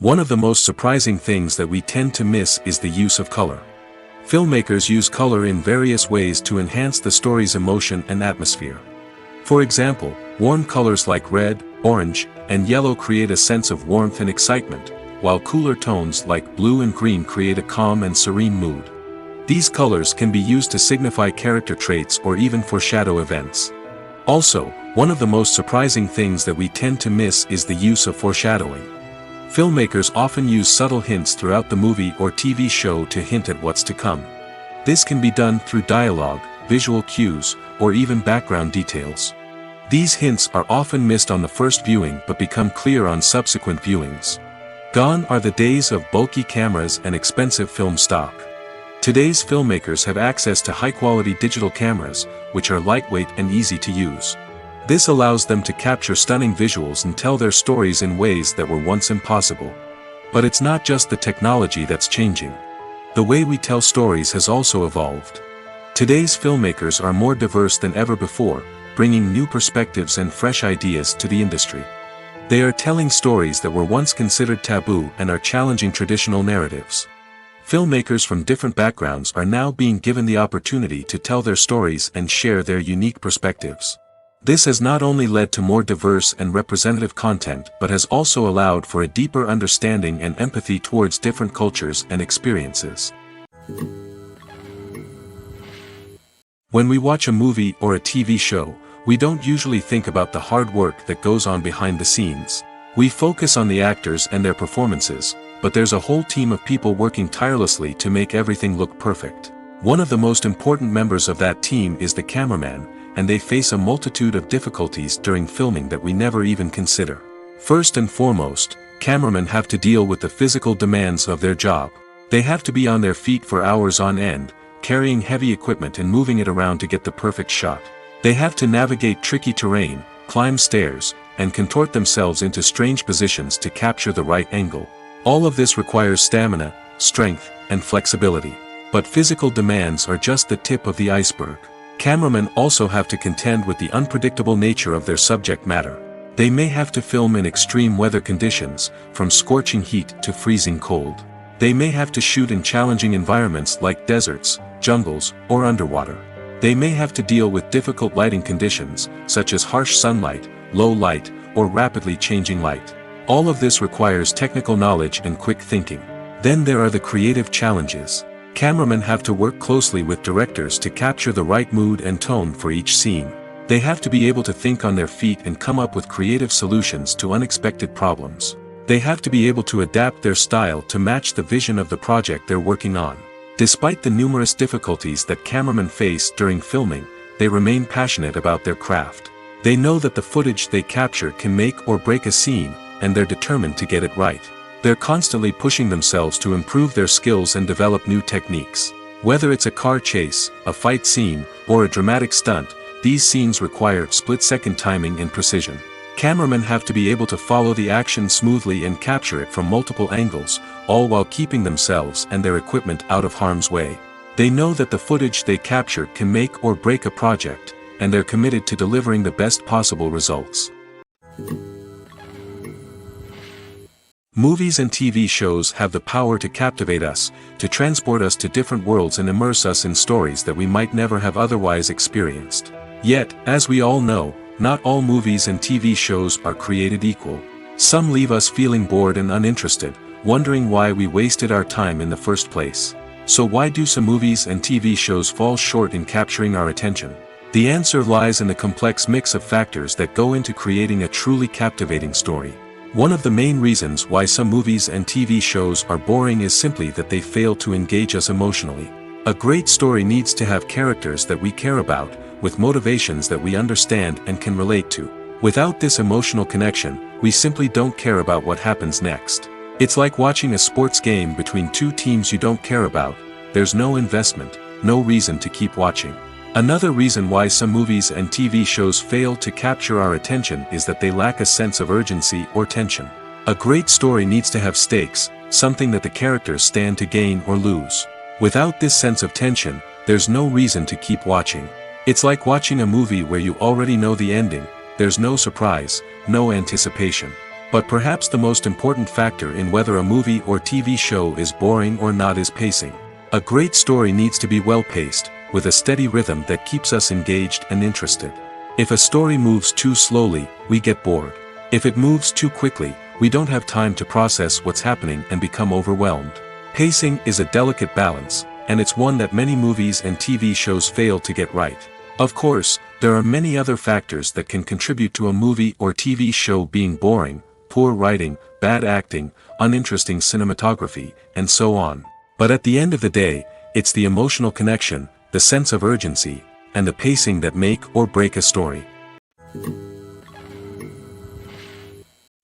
Speaker 2: One of the most surprising things that we tend to miss is the use of color. Filmmakers use color in various ways to enhance the story's emotion and atmosphere. For example, warm colors like red, orange, and yellow create a sense of warmth and excitement, while cooler tones like blue and green create a calm and serene mood. These colors can be used to signify character traits or even foreshadow events. Also, one of the most surprising things that we tend to miss is the use of foreshadowing. Filmmakers often use subtle hints throughout the movie or TV show to hint at what's to come. This can be done through dialogue, visual cues, or even background details. These hints are often missed on the first viewing but become clear on subsequent viewings. Gone are the days of bulky cameras and expensive film stock. Today's filmmakers have access to high-quality digital cameras, which are lightweight and easy to use. This allows them to capture stunning visuals and tell their stories in ways that were once impossible. But it's not just the technology that's changing. The way we tell stories has also evolved. Today's filmmakers are more diverse than ever before, bringing new perspectives and fresh ideas to the industry. They are telling stories that were once considered taboo and are challenging traditional narratives. Filmmakers from different backgrounds are now being given the opportunity to tell their stories and share their unique perspectives. This has not only led to more diverse and representative content but has also allowed for a deeper understanding and empathy towards different cultures and experiences. When we watch a movie or a TV show, we don't usually think about the hard work that goes on behind the scenes. We focus on the actors and their performances, but there's a whole team of people working tirelessly to make everything look perfect. One of the most important members of that team is the cameraman, and they face a multitude of difficulties during filming that we never even consider. First and foremost, cameramen have to deal with the physical demands of their job. They have to be on their feet for hours on end, carrying heavy equipment and moving it around to get the perfect shot. They have to navigate tricky terrain, climb stairs, and contort themselves into strange positions to capture the right angle. All of this requires stamina, strength, and flexibility. But physical demands are just the tip of the iceberg. Cameramen also have to contend with the unpredictable nature of their subject matter. They may have to film in extreme weather conditions, from scorching heat to freezing cold. They may have to shoot in challenging environments like deserts, jungles, or underwater. They may have to deal with difficult lighting conditions, such as harsh sunlight, low light, or rapidly changing light. All of this requires technical knowledge and quick thinking. Then there are the creative challenges. Cameramen have to work closely with directors to capture the right mood and tone for each scene. They have to be able to think on their feet and come up with creative solutions to unexpected problems. They have to be able to adapt their style to match the vision of the project they're working on. Despite the numerous difficulties that cameramen face during filming, they remain passionate about their craft. They know that the footage they capture can make or break a scene, and they're determined to get it right. They're constantly pushing themselves to improve their skills and develop new techniques. Whether it's a car chase, a fight scene, or a dramatic stunt, these scenes require split-second timing and precision. Cameramen have to be able to follow the action smoothly and capture it from multiple angles, all while keeping themselves and their equipment out of harm's way. They know that the footage they capture can make or break a project, and they're committed to delivering the best possible results. Movies and TV shows have the power to captivate us, to transport us to different worlds and immerse us in stories that we might never have otherwise experienced. Yet, as we all know, not all movies and TV shows are created equal. Some leave us feeling bored and uninterested, wondering why we wasted our time in the first place. So why do some movies and TV shows fall short in capturing our attention? The answer lies in the complex mix of factors that go into creating a truly captivating story. One of the main reasons why some movies and TV shows are boring is simply that they fail to engage us emotionally. A great story needs to have characters that we care about, with motivations that we understand and can relate to. Without this emotional connection, we simply don't care about what happens next. It's like watching a sports game between two teams you don't care about. There's no investment, no reason to keep watching. Another reason why some movies and TV shows fail to capture our attention is that they lack a sense of urgency or tension. A great story needs to have stakes, something that the characters stand to gain or lose. Without this sense of tension, there's no reason to keep watching. It's like watching a movie where you already know the ending. There's no surprise, no anticipation. But perhaps the most important factor in whether a movie or TV show is boring or not is pacing. A great story needs to be well-paced, with a steady rhythm that keeps us engaged and interested. If a story moves too slowly, we get bored. If it moves too quickly, we don't have time to process what's happening and become overwhelmed. Pacing is a delicate balance, and it's one that many movies and TV shows fail to get right. Of course, there are many other factors that can contribute to a movie or TV show being boring: poor writing, bad acting, uninteresting cinematography, and so on. But at the end of the day, it's the emotional connection, the sense of urgency, and the pacing that make or break a story.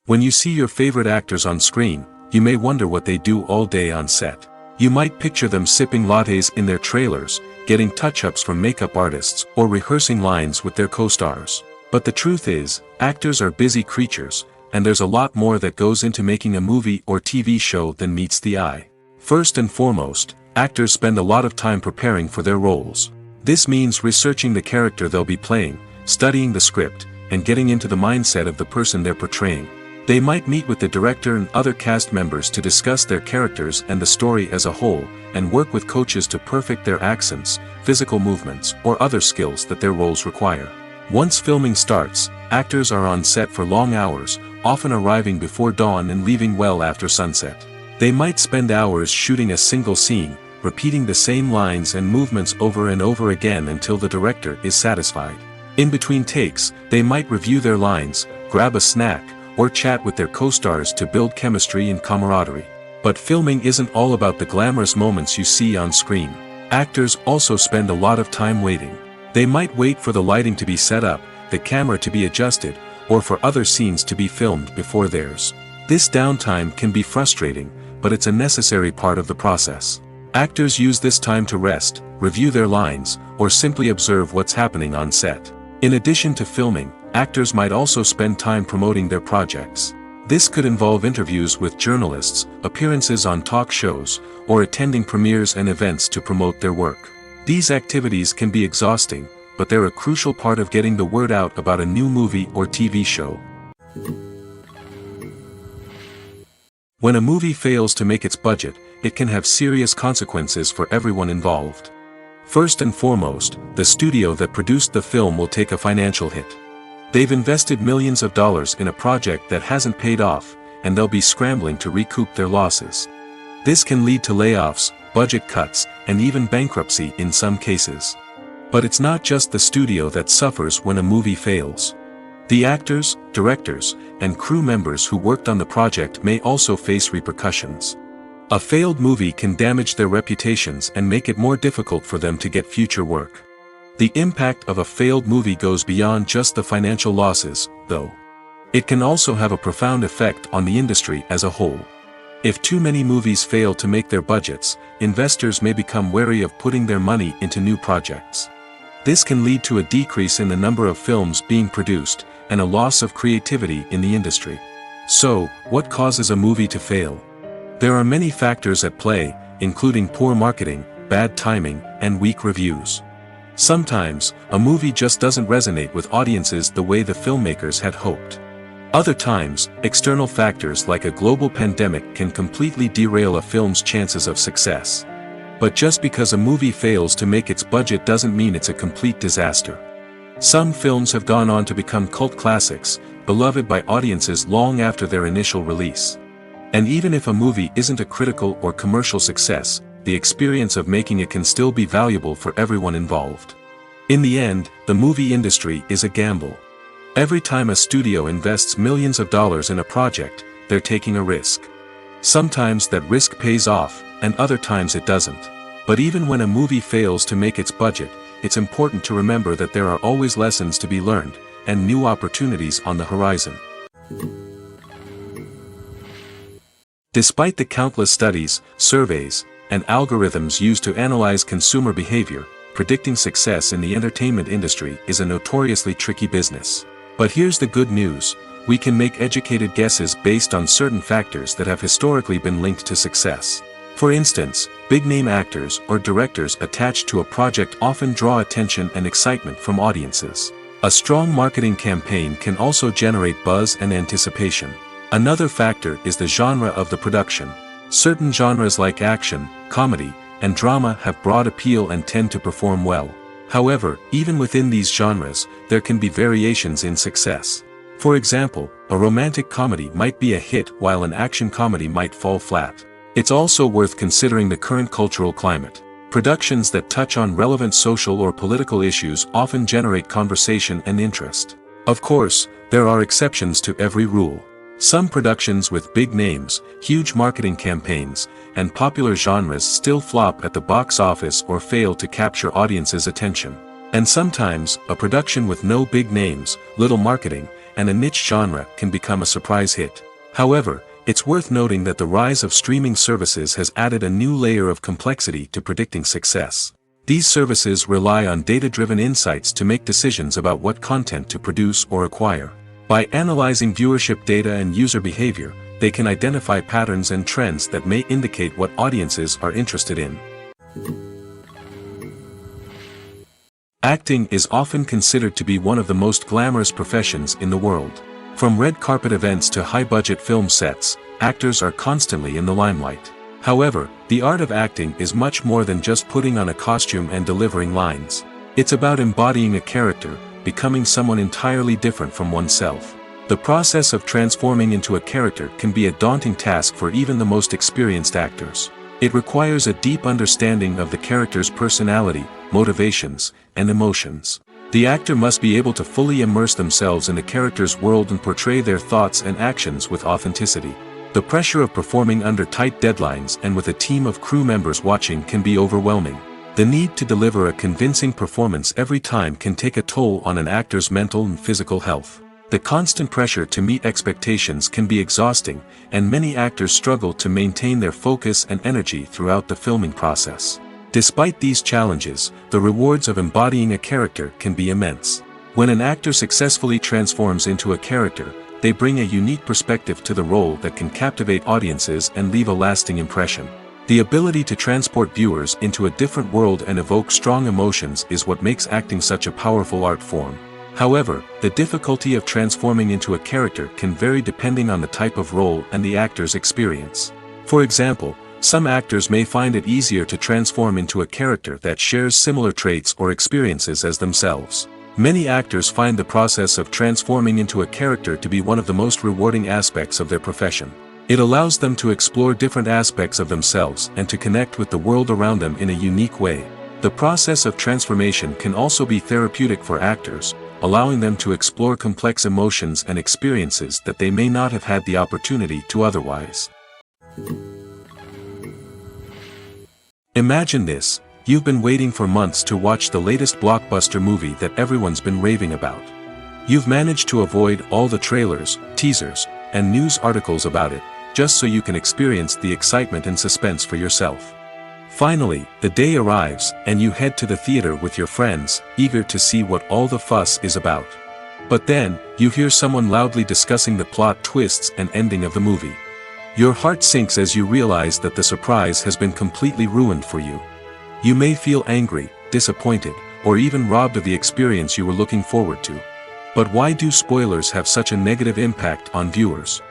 Speaker 2: When you see your favorite actors on screen, you may wonder what they do all day on set. You might picture them sipping lattes in their trailers, getting touch-ups from makeup artists, or rehearsing lines with their co-stars. But the truth is, actors are busy creatures, and there's a lot more that goes into making a movie or TV show than meets the eye. First and foremost, actors spend a lot of time preparing for their roles. This means researching the character they'll be playing, studying the script, and getting into the mindset of the person they're portraying. They might meet with the director and other cast members to discuss their characters and the story as a whole, and work with coaches to perfect their accents, physical movements, or other skills that their roles require. Once filming starts, actors are on set for long hours, often arriving before dawn and leaving well after sunset. They might spend hours shooting a single scene, repeating the same lines and movements over and over again until the director is satisfied. In between takes, they might review their lines, grab a snack, or chat with their co-stars to build chemistry and camaraderie. But filming isn't all about the glamorous moments you see on screen. Actors also spend a lot of time waiting. They might wait for the lighting to be set up, the camera to be adjusted, or for other scenes to be filmed before theirs. This downtime can be frustrating, but it's a necessary part of the process. Actors use this time to rest, review their lines, or simply observe what's happening on set. In addition to filming, actors might also spend time promoting their projects. This could involve interviews with journalists, appearances on talk shows, or attending premieres and events to promote their work. These activities can be exhausting, but they're a crucial part of getting the word out about a new movie or TV show. When a movie fails to make its budget, it can have serious consequences for everyone involved. First and foremost, the studio that produced the film will take a financial hit. They've invested millions of dollars in a project that hasn't paid off, and they'll be scrambling to recoup their losses. This can lead to layoffs, budget cuts, and even bankruptcy in some cases. But it's not just the studio that suffers when a movie fails. The actors, directors, and crew members who worked on the project may also face repercussions. A failed movie can damage their reputations and make it more difficult for them to get future work. The impact of a failed movie goes beyond just the financial losses, though. It can also have a profound effect on the industry as a whole. If too many movies fail to make their budgets, investors may become wary of putting their money into new projects. This can lead to a decrease in the number of films being produced, and a loss of creativity in the industry. So, what causes a movie to fail? There are many factors at play, including poor marketing, bad timing, and weak reviews. Sometimes, a movie just doesn't resonate with audiences the way the filmmakers had hoped. Other times, external factors like a global pandemic can completely derail a film's chances of success. But just because a movie fails to make its budget doesn't mean it's a complete disaster. Some films have gone on to become cult classics, beloved by audiences long after their initial release. And even if a movie isn't a critical or commercial success, the experience of making it can still be valuable for everyone involved. In the end, the movie industry is a gamble. Every time a studio invests millions of dollars in a project, they're taking a risk. Sometimes that risk pays off, and other times it doesn't. But even when a movie fails to make its budget, it's important to remember that there are always lessons to be learned, and new opportunities on the horizon. Despite the countless studies, surveys, and algorithms used to analyze consumer behavior, predicting success in the entertainment industry is a notoriously tricky business. But here's the good news: we can make educated guesses based on certain factors that have historically been linked to success. For instance, big-name actors or directors attached to a project often draw attention and excitement from audiences. A strong marketing campaign can also generate buzz and anticipation. Another factor is the genre of the production. Certain genres like action, comedy, and drama have broad appeal and tend to perform well. However, even within these genres, there can be variations in success. For example, a romantic comedy might be a hit while an action comedy might fall flat. It's also worth considering the current cultural climate. Productions that touch on relevant social or political issues often generate conversation and interest. Of course, there are exceptions to every rule. Some productions with big names, huge marketing campaigns, and popular genres still flop at the box office or fail to capture audiences' attention. And sometimes, a production with no big names, little marketing, and a niche genre can become a surprise hit. However, it's worth noting that the rise of streaming services has added a new layer of complexity to predicting success. These services rely on data-driven insights to make decisions about what content to produce or acquire. By analyzing viewership data and user behavior, they can identify patterns and trends that may indicate what audiences are interested in. Acting is often considered to be one of the most glamorous professions in the world. From red carpet events to high-budget film sets, actors are constantly in the limelight. However, the art of acting is much more than just putting on a costume and delivering lines. It's about embodying a character, becoming someone entirely different from oneself. The process of transforming into a character can be a daunting task for even the most experienced actors. It requires a deep understanding of the character's personality, motivations, and emotions. The actor must be able to fully immerse themselves in the character's world and portray their thoughts and actions with authenticity. The pressure of performing under tight deadlines and with a team of crew members watching can be overwhelming. The need to deliver a convincing performance every time can take a toll on an actor's mental and physical health. The constant pressure to meet expectations can be exhausting, and many actors struggle to maintain their focus and energy throughout the filming process. Despite these challenges, the rewards of embodying a character can be immense. When an actor successfully transforms into a character, they bring a unique perspective to the role that can captivate audiences and leave a lasting impression. The ability to transport viewers into a different world and evoke strong emotions is what makes acting such a powerful art form. However, the difficulty of transforming into a character can vary depending on the type of role and the actor's experience. For example, some actors may find it easier to transform into a character that shares similar traits or experiences as themselves. Many actors find the process of transforming into a character to be one of the most rewarding aspects of their profession. It allows them to explore different aspects of themselves and to connect with the world around them in a unique way. The process of transformation can also be therapeutic for actors, allowing them to explore complex emotions and experiences that they may not have had the opportunity to otherwise. Imagine this: you've been waiting for months to watch the latest blockbuster movie that everyone's been raving about. You've managed to avoid all the trailers, teasers, and news articles about it, just so you can experience the excitement and suspense for yourself. Finally, the day arrives, and you head to the theater with your friends, eager to see what all the fuss is about. But then, you hear someone loudly discussing the plot twists and ending of the movie. Your heart sinks as you realize that the surprise has been completely ruined for you. You may feel angry, disappointed, or even robbed of the experience you were looking forward to. But why do spoilers have such a negative impact on viewers?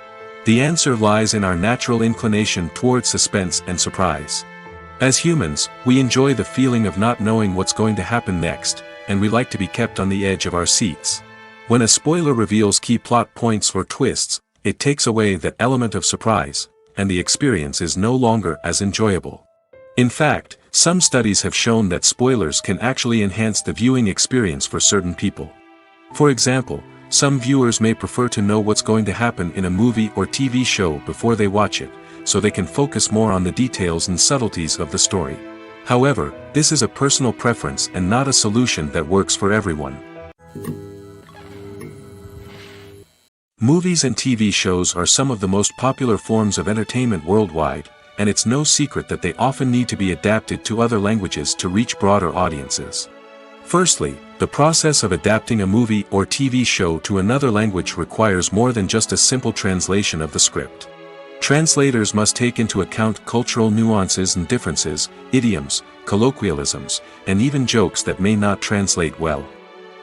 Speaker 2: The answer lies in our natural inclination towards suspense and surprise. As humans, we enjoy the feeling of not knowing what's going to happen next, and we like to be kept on the edge of our seats. When a spoiler reveals key plot points or twists, it takes away that element of surprise, and the experience is no longer as enjoyable. In fact, some studies have shown that spoilers can actually enhance the viewing experience for certain people. For example, some viewers may prefer to know what's going to happen in a movie or TV show before they watch it, so they can focus more on the details and subtleties of the story. However, this is a personal preference and not a solution that works for everyone. Movies and TV shows are some of the most popular forms of entertainment worldwide, and it's no secret that they often need to be adapted to other languages to reach broader audiences. Firstly, the process of adapting a movie or TV show to another language requires more than just a simple translation of the script. Translators must take into account cultural nuances and differences, idioms, colloquialisms, and even jokes that may not translate well.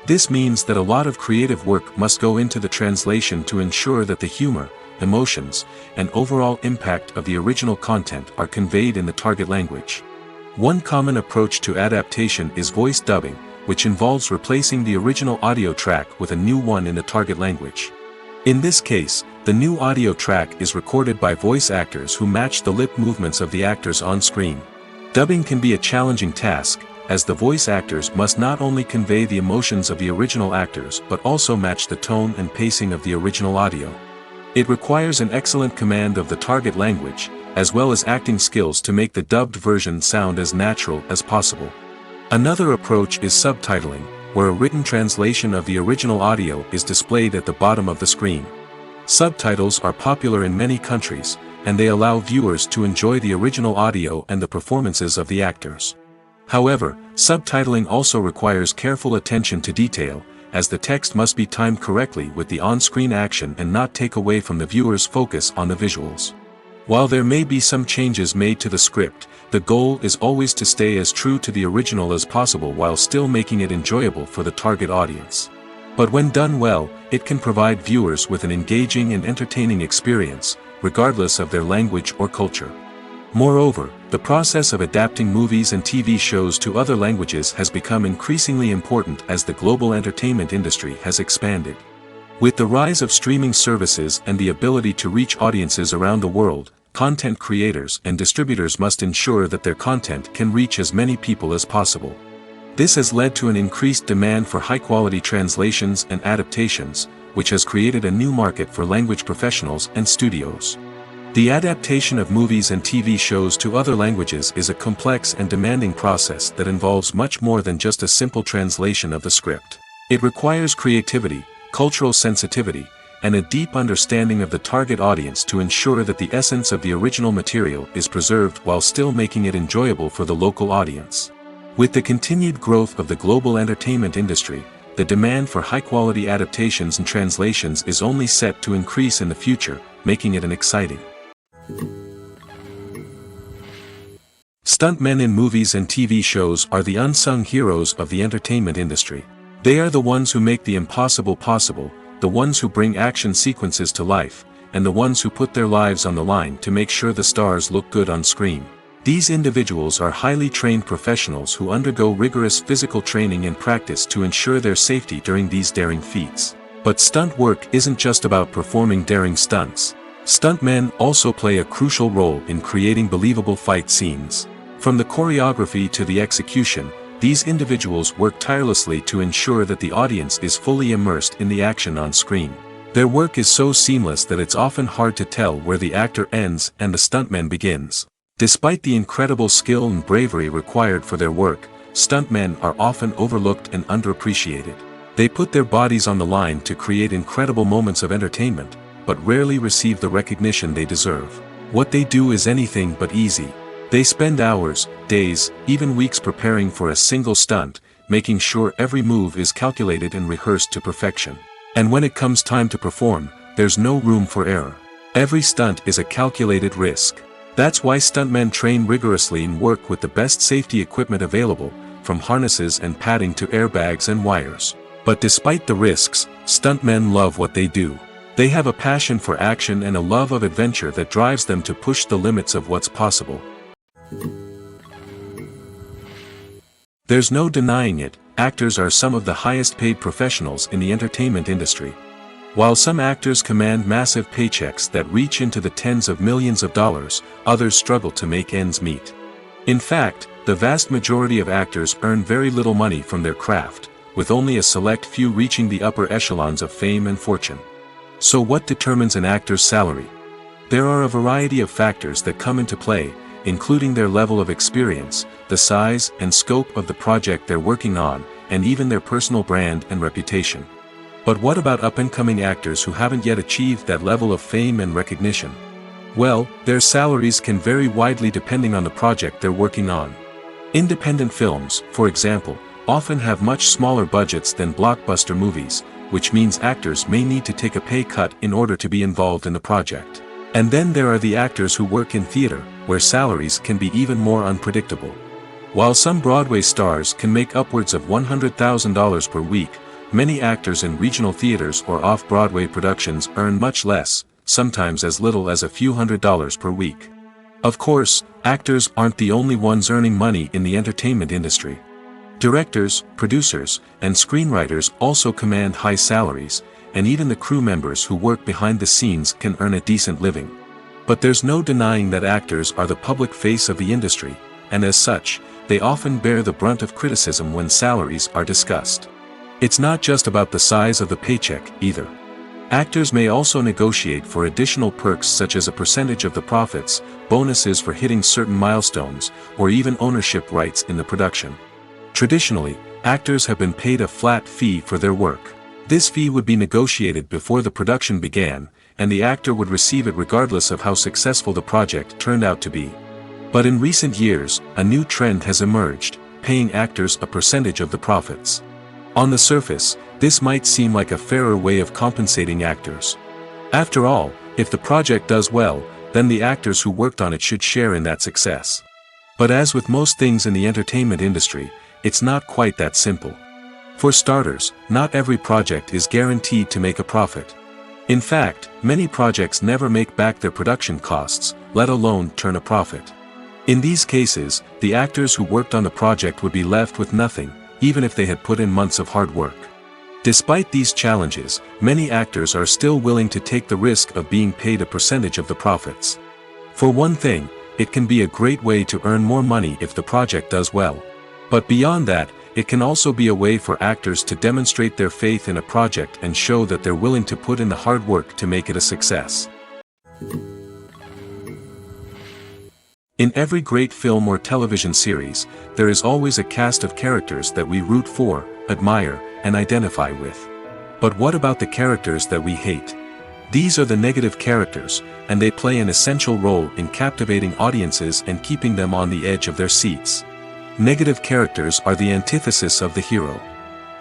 Speaker 2: This means that a lot of creative work must go into the translation to ensure that the humor, emotions, and overall impact of the original content are conveyed in the target language. One common approach to adaptation is voice dubbing, which involves replacing the original audio track with a new one in the target language. In this case, the new audio track is recorded by voice actors who match the lip movements of the actors on screen. Dubbing can be a challenging task, as the voice actors must not only convey the emotions of the original actors but also match the tone and pacing of the original audio. It requires an excellent command of the target language, as well as acting skills to make the dubbed version sound as natural as possible. Another approach is subtitling, where a written translation of the original audio is displayed at the bottom of the screen. Subtitles are popular in many countries, and they allow viewers to enjoy the original audio and the performances of the actors. However, subtitling also requires careful attention to detail, as the text must be timed correctly with the on-screen action and not take away from the viewer's focus on the visuals. While there may be some changes made to the script, the goal is always to stay as true to the original as possible while still making it enjoyable for the target audience. But when done well, it can provide viewers with an engaging and entertaining experience, regardless of their language or culture. Moreover, the process of adapting movies and TV shows to other languages has become increasingly important as the global entertainment industry has expanded. With the rise of streaming services and the ability to reach audiences around the world, content creators and distributors must ensure that their content can reach as many people as possible. This has led to an increased demand for high-quality translations and adaptations, which has created a new market for language professionals and studios. The adaptation of movies and TV shows to other languages is a complex and demanding process that involves much more than just a simple translation of the script. It requires creativity, cultural sensitivity, and a deep understanding of the target audience to ensure that the essence of the original material is preserved while still making it enjoyable for the local audience. With the continued growth of the global entertainment industry, the demand for high-quality adaptations and translations is only set to increase in the future, making it an exciting. Stuntmen in movies and TV shows are the unsung heroes of the entertainment industry. They are the ones who make the impossible possible, the ones who bring action sequences to life, and the ones who put their lives on the line to make sure the stars look good on screen. These individuals are highly trained professionals who undergo rigorous physical training and practice to ensure their safety during these daring feats. But stunt work isn't just about performing daring stunts. Stuntmen also play a crucial role in creating believable fight scenes. From the choreography to the execution, these individuals work tirelessly to ensure that the audience is fully immersed in the action on screen. Their work is so seamless that it's often hard to tell where the actor ends and the stuntman begins. Despite the incredible skill and bravery required for their work, stuntmen are often overlooked and underappreciated. They put their bodies on the line to create incredible moments of entertainment, but rarely receive the recognition they deserve. What they do is anything but easy. They spend hours, days, even weeks preparing for a single stunt, making sure every move is calculated and rehearsed to perfection. And when it comes time to perform, there's no room for error. Every stunt is a calculated risk. That's why stuntmen train rigorously and work with the best safety equipment available, from harnesses and padding to airbags and wires. But despite the risks, stuntmen love what they do. They have a passion for action and a love of adventure that drives them to push the limits of what's possible. There's no denying it, actors are some of the highest paid professionals in the entertainment industry. While some actors command massive paychecks that reach into the tens of millions of dollars, others struggle to make ends meet. In fact, the vast majority of actors earn very little money from their craft, with only a select few reaching the upper echelons of fame and fortune. So what determines an actor's salary? There are a variety of factors that come into play, including their level of experience, the size and scope of the project they're working on, and even their personal brand and reputation. But what about up-and-coming actors who haven't yet achieved that level of fame and recognition? Well, their salaries can vary widely depending on the project they're working on. Independent films, for example, often have much smaller budgets than blockbuster movies, which means actors may need to take a pay cut in order to be involved in the project. And then there are the actors who work in theater, where salaries can be even more unpredictable. While some Broadway stars can make upwards of $100,000 per week, many actors in regional theaters or off-Broadway productions earn much less, sometimes as little as a few $100s per week. Of course, actors aren't the only ones earning money in the entertainment industry. Directors, producers, and screenwriters also command high salaries, and even the crew members who work behind the scenes can earn a decent living. But there's no denying that actors are the public face of the industry, and as such, they often bear the brunt of criticism when salaries are discussed. It's not just about the size of the paycheck, either. Actors may also negotiate for additional perks such as a percentage of the profits, bonuses for hitting certain milestones, or even ownership rights in the production. Traditionally, actors have been paid a flat fee for their work. This fee would be negotiated before the production began, and the actor would receive it regardless of how successful the project turned out to be. But in recent years, a new trend has emerged, paying actors a percentage of the profits. On the surface, this might seem like a fairer way of compensating actors. After all, if the project does well, then the actors who worked on it should share in that success. But as with most things in the entertainment industry, it's not quite that simple. For starters, not every project is guaranteed to make a profit. In fact, many projects never make back their production costs, let alone turn a profit. In these cases, the actors who worked on the project would be left with nothing, even if they had put in months of hard work. Despite these challenges, many actors are still willing to take the risk of being paid a percentage of the profits. For one thing, it can be a great way to earn more money if the project does well. But beyond that, it can also be a way for actors to demonstrate their faith in a project and show that they're willing to put in the hard work to make it a success. In every great film or television series, there is always a cast of characters that we root for, admire, and identify with. But what about the characters that we hate? These are the negative characters, and they play an essential role in captivating audiences and keeping them on the edge of their seats. Negative characters are the antithesis of the hero.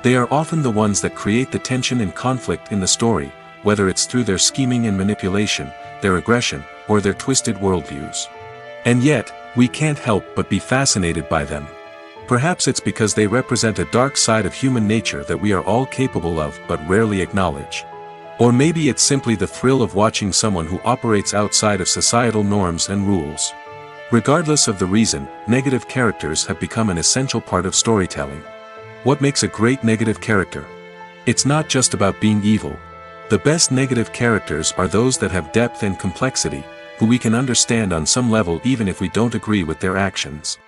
Speaker 2: They are often the ones that create the tension and conflict in the story, whether it's through their scheming and manipulation, their aggression, or their twisted worldviews. And yet, we can't help but be fascinated by them. Perhaps it's because they represent a dark side of human nature that we are all capable of but rarely acknowledge. Or maybe it's simply the thrill of watching someone who operates outside of societal norms and rules. Regardless of the reason, negative characters have become an essential part of storytelling. What makes a great negative character? It's not just about being evil. The best negative characters are those that have depth and complexity, who we can understand on some level even if we don't agree with their actions.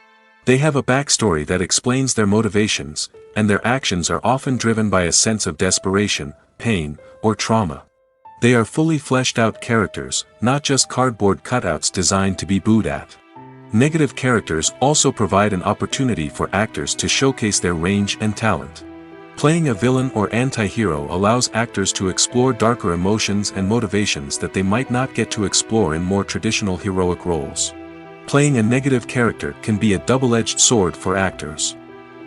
Speaker 2: They have a backstory that explains their motivations, and their actions are often driven by a sense of desperation, pain, or trauma. They are fully fleshed out characters, not just cardboard cutouts designed to be booed at. Negative characters also provide an opportunity for actors to showcase their range and talent. Playing a villain or anti-hero allows actors to explore darker emotions and motivations that they might not get to explore in more traditional heroic roles. Playing a negative character can be a double-edged sword for actors.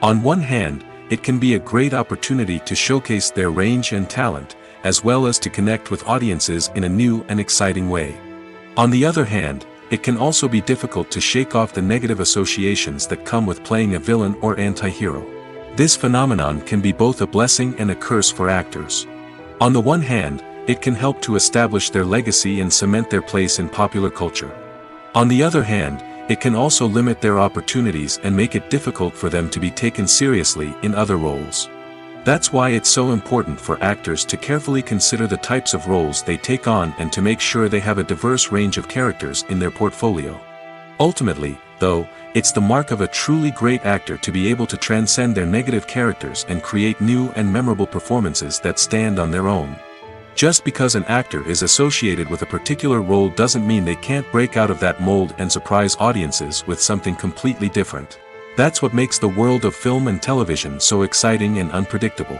Speaker 2: On one hand, it can be a great opportunity to showcase their range and talent, as well as to connect with audiences in a new and exciting way. On the other hand, it can also be difficult to shake off the negative associations that come with playing a villain or anti-hero. This phenomenon can be both a blessing and a curse for actors. On the one hand, it can help to establish their legacy and cement their place in popular culture. On the other hand, it can also limit their opportunities and make it difficult for them to be taken seriously in other roles. That's why it's so important for actors to carefully consider the types of roles they take on and to make sure they have a diverse range of characters in their portfolio. Ultimately, though, it's the mark of a truly great actor to be able to transcend their negative characters and create new and memorable performances that stand on their own. Just because an actor is associated with a particular role doesn't mean they can't break out of that mold and surprise audiences with something completely different. That's what makes the world of film and television so exciting and unpredictable.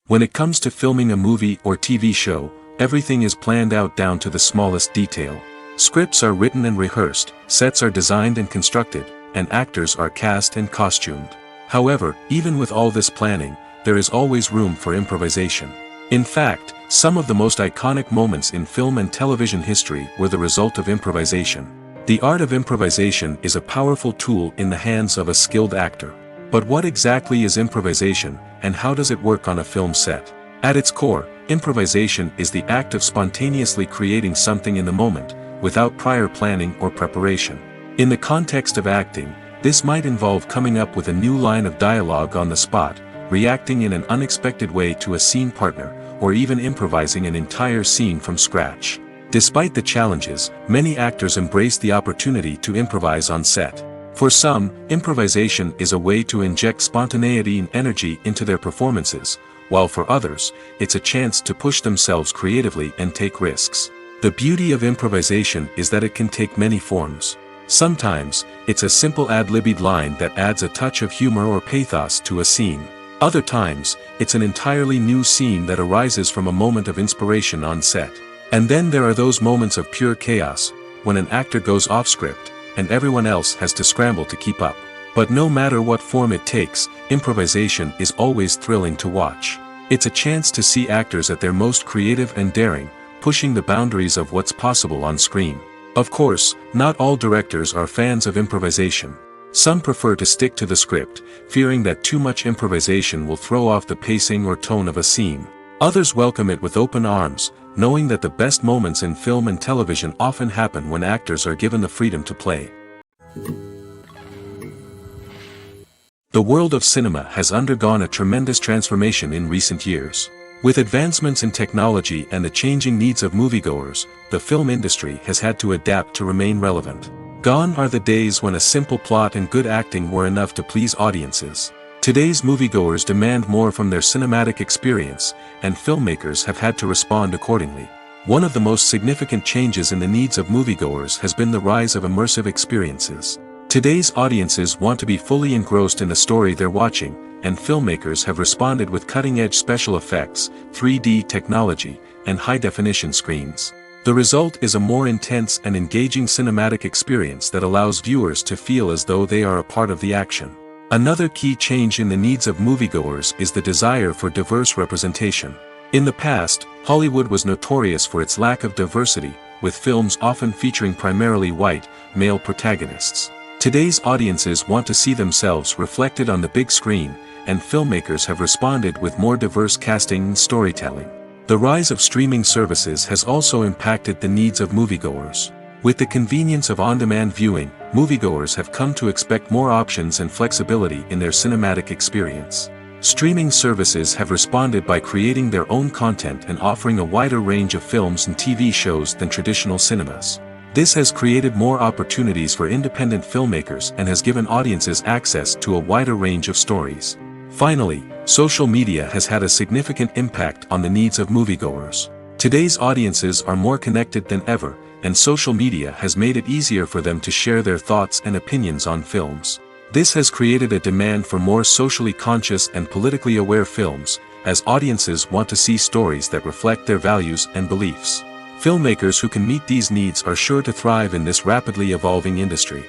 Speaker 2: When it comes to filming a movie or TV show, everything is planned out down to the smallest detail. Scripts are written and rehearsed, sets are designed and constructed, and actors are cast and costumed. However, even with all this planning, there is always room for improvisation. In fact, some of the most iconic moments in film and television history were the result of improvisation. The art of improvisation is a powerful tool in the hands of a skilled actor. But what exactly is improvisation, and how does it work on a film set? At its core, improvisation is the act of spontaneously creating something in the moment, without prior planning or preparation. In the context of acting, this might involve coming up with a new line of dialogue on the spot, reacting in an unexpected way to a scene partner, or even improvising an entire scene from scratch. Despite the challenges, many actors embrace the opportunity to improvise on set. For some, improvisation is a way to inject spontaneity and energy into their performances, while for others, it's a chance to push themselves creatively and take risks. The beauty of improvisation is that it can take many forms. Sometimes, it's a simple ad-libbed line that adds a touch of humor or pathos to a scene. Other times, it's an entirely new scene that arises from a moment of inspiration on set. And then there are those moments of pure chaos, when an actor goes off script, and everyone else has to scramble to keep up. But no matter what form it takes, improvisation is always thrilling to watch. It's a chance to see actors at their most creative and daring, pushing the boundaries of what's possible on screen. Of course, not all directors are fans of improvisation. Some prefer to stick to the script, fearing that too much improvisation will throw off the pacing or tone of a scene. Others welcome it with open arms, knowing that the best moments in film and television often happen when actors are given the freedom to play. The world of cinema has undergone a tremendous transformation in recent years. With advancements in technology and the changing needs of moviegoers, the film industry has had to adapt to remain relevant. Gone are the days when a simple plot and good acting were enough to please audiences. Today's moviegoers demand more from their cinematic experience, and filmmakers have had to respond accordingly. One of the most significant changes in the needs of moviegoers has been the rise of immersive experiences. Today's audiences want to be fully engrossed in the story they're watching, and filmmakers have responded with cutting-edge special effects, 3D technology, and high-definition screens. The result is a more intense and engaging cinematic experience that allows viewers to feel as though they are a part of the action. Another key change in the needs of moviegoers is the desire for diverse representation. In the past, Hollywood was notorious for its lack of diversity, with films often featuring primarily white, male protagonists. Today's audiences want to see themselves reflected on the big screen, and filmmakers have responded with more diverse casting and storytelling. The rise of streaming services has also impacted the needs of moviegoers. With the convenience of on-demand viewing, moviegoers have come to expect more options and flexibility in their cinematic experience. Streaming services have responded by creating their own content and offering a wider range of films and TV shows than traditional cinemas. This has created more opportunities for independent filmmakers and has given audiences access to a wider range of stories. Finally, social media has had a significant impact on the needs of moviegoers. Today's audiences are more connected than ever, and social media has made it easier for them to share their thoughts and opinions on films. This has created a demand for more socially conscious and politically aware films, as audiences want to see stories that reflect their values and beliefs. Filmmakers who can meet these needs are sure to thrive in this rapidly evolving industry.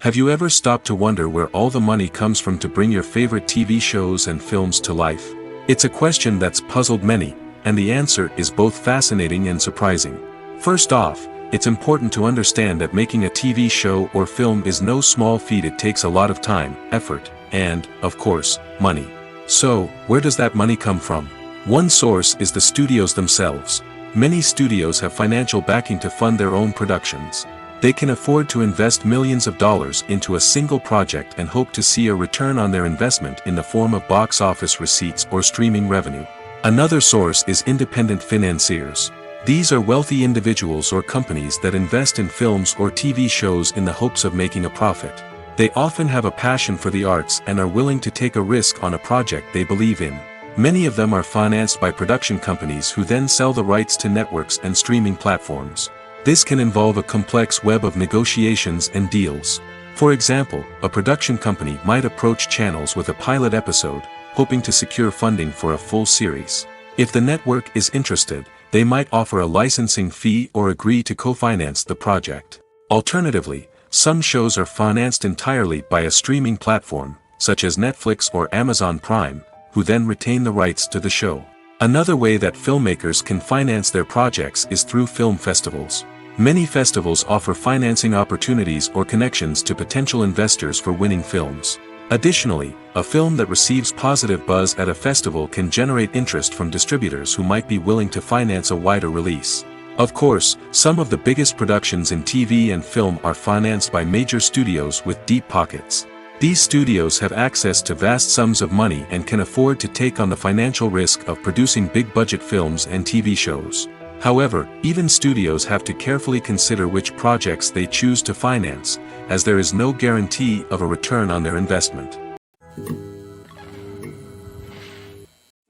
Speaker 2: Have you ever stopped to wonder where all the money comes from to bring your favorite TV shows and films to life? It's a question that's puzzled many, and the answer is both fascinating and surprising. First off, it's important to understand that making a TV show or film is no small feat. It takes a lot of time, effort, and, of course, money. So, where does that money come from? One source is the studios themselves. Many studios have financial backing to fund their own productions. They can afford to invest millions of dollars into a single project and hope to see a return on their investment in the form of box office receipts or streaming revenue. Another source is independent financiers. These are wealthy individuals or companies that invest in films or TV shows in the hopes of making a profit. They often have a passion for the arts and are willing to take a risk on a project they believe in. Many of them are financed by production companies who then sell the rights to networks and streaming platforms. This can involve a complex web of negotiations and deals. For example, a production company might approach channels with a pilot episode, hoping to secure funding for a full series. If the network is interested, they might offer a licensing fee or agree to co-finance the project. Alternatively, some shows are financed entirely by a streaming platform, such as Netflix or Amazon Prime, who then retain the rights to the show. Another way that filmmakers can finance their projects is through film festivals. Many festivals offer financing opportunities or connections to potential investors for winning films. Additionally, a film that receives positive buzz at a festival can generate interest from distributors who might be willing to finance a wider release. Of course, some of the biggest productions in TV and film are financed by major studios with deep pockets. These studios have access to vast sums of money and can afford to take on the financial risk of producing big-budget films and TV shows. However, even studios have to carefully consider which projects they choose to finance, as there is no guarantee of a return on their investment.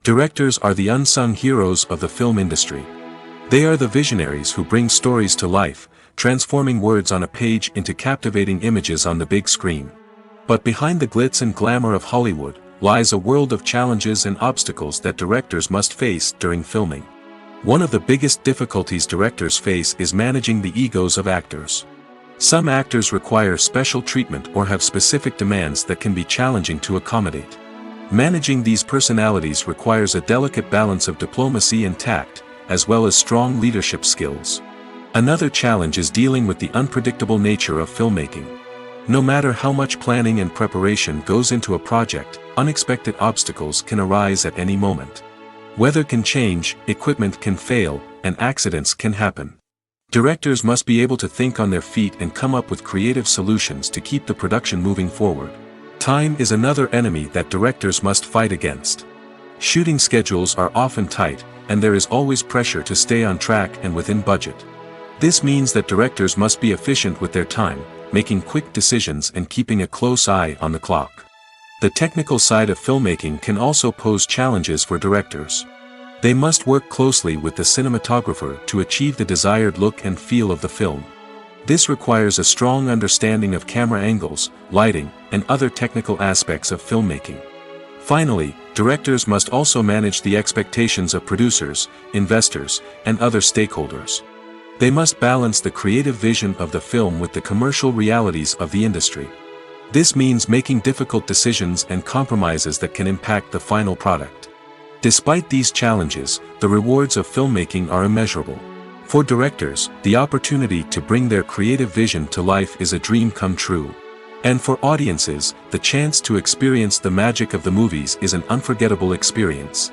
Speaker 2: Directors are the unsung heroes of the film industry. They are the visionaries who bring stories to life, transforming words on a page into captivating images on the big screen. But behind the glitz and glamour of Hollywood, lies a world of challenges and obstacles that directors must face during filming. One of the biggest difficulties directors face is managing the egos of actors. Some actors require special treatment or have specific demands that can be challenging to accommodate. Managing these personalities requires a delicate balance of diplomacy and tact, as well as strong leadership skills. Another challenge is dealing with the unpredictable nature of filmmaking. No matter how much planning and preparation goes into a project, unexpected obstacles can arise at any moment. Weather can change, equipment can fail, and accidents can happen. Directors must be able to think on their feet and come up with creative solutions to keep the production moving forward. Time is another enemy that directors must fight against. Shooting schedules are often tight, and there is always pressure to stay on track and within budget. This means that directors must be efficient with their time, making quick decisions and keeping a close eye on the clock. The technical side of filmmaking can also pose challenges for directors. They must work closely with the cinematographer to achieve the desired look and feel of the film. This requires a strong understanding of camera angles, lighting, and other technical aspects of filmmaking. Finally, directors must also manage the expectations of producers, investors, and other stakeholders. They must balance the creative vision of the film with the commercial realities of the industry. This means making difficult decisions and compromises that can impact the final product. Despite these challenges, the rewards of filmmaking are immeasurable. For directors, the opportunity to bring their creative vision to life is a dream come true. And for audiences, the chance to experience the magic of the movies is an unforgettable experience.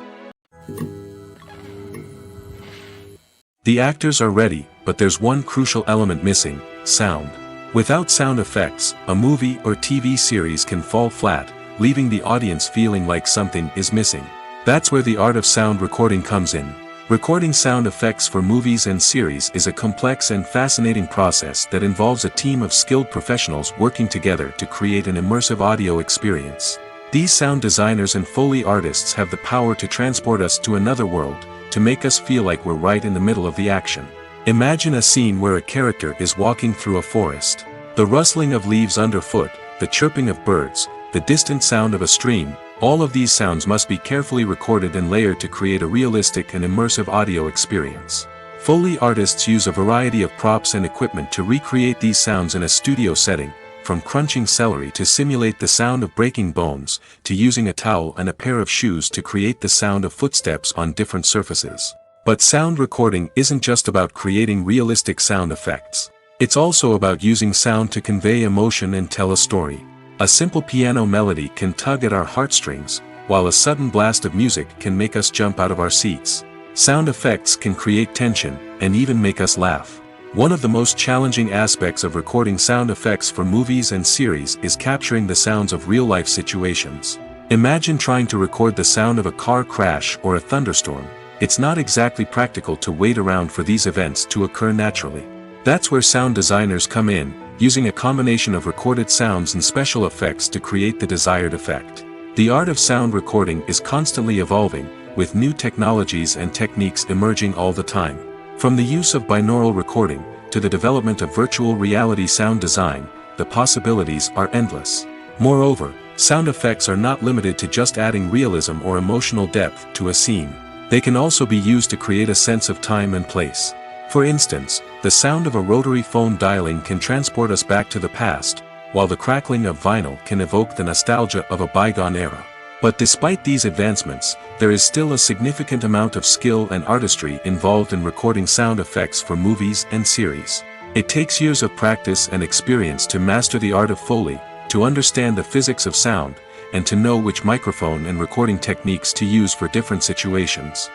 Speaker 2: The actors are ready, but there's one crucial element missing: sound. Without sound effects, a movie or TV series can fall flat, leaving the audience feeling like something is missing. That's where the art of sound recording comes in. Recording sound effects for movies and series is a complex and fascinating process that involves a team of skilled professionals working together to create an immersive audio experience. These sound designers and Foley artists have the power to transport us to another world, to make us feel like we're right in the middle of the action. Imagine a scene where a character is walking through a forest. The rustling of leaves underfoot, the chirping of birds, the distant sound of a stream, all of these sounds must be carefully recorded and layered to create a realistic and immersive audio experience. Foley artists use a variety of props and equipment to recreate these sounds in a studio setting, from crunching celery to simulate the sound of breaking bones, to using a towel and a pair of shoes to create the sound of footsteps on different surfaces. But sound recording isn't just about creating realistic sound effects. It's also about using sound to convey emotion and tell a story. A simple piano melody can tug at our heartstrings, while a sudden blast of music can make us jump out of our seats. Sound effects can create tension, and even make us laugh. One of the most challenging aspects of recording sound effects for movies and series is capturing the sounds of real-life situations. Imagine trying to record the sound of a car crash or a thunderstorm. It's not exactly practical to wait around for these events to occur naturally. That's where sound designers come in, using a combination of recorded sounds and special effects to create the desired effect. The art of sound recording is constantly evolving, with new technologies and techniques emerging all the time. From the use of binaural recording, to the development of virtual reality sound design, the possibilities are endless. Moreover, sound effects are not limited to just adding realism or emotional depth to a scene. They can also be used to create a sense of time and place. For instance, the sound of a rotary phone dialing can transport us back to the past, while the crackling of vinyl can evoke the nostalgia of a bygone era. But despite these advancements, there is still a significant amount of skill and artistry involved in recording sound effects for movies and series. It takes years of practice and experience to master the art of Foley, to understand the physics of sound, and to know which microphone and recording techniques to use for different situations.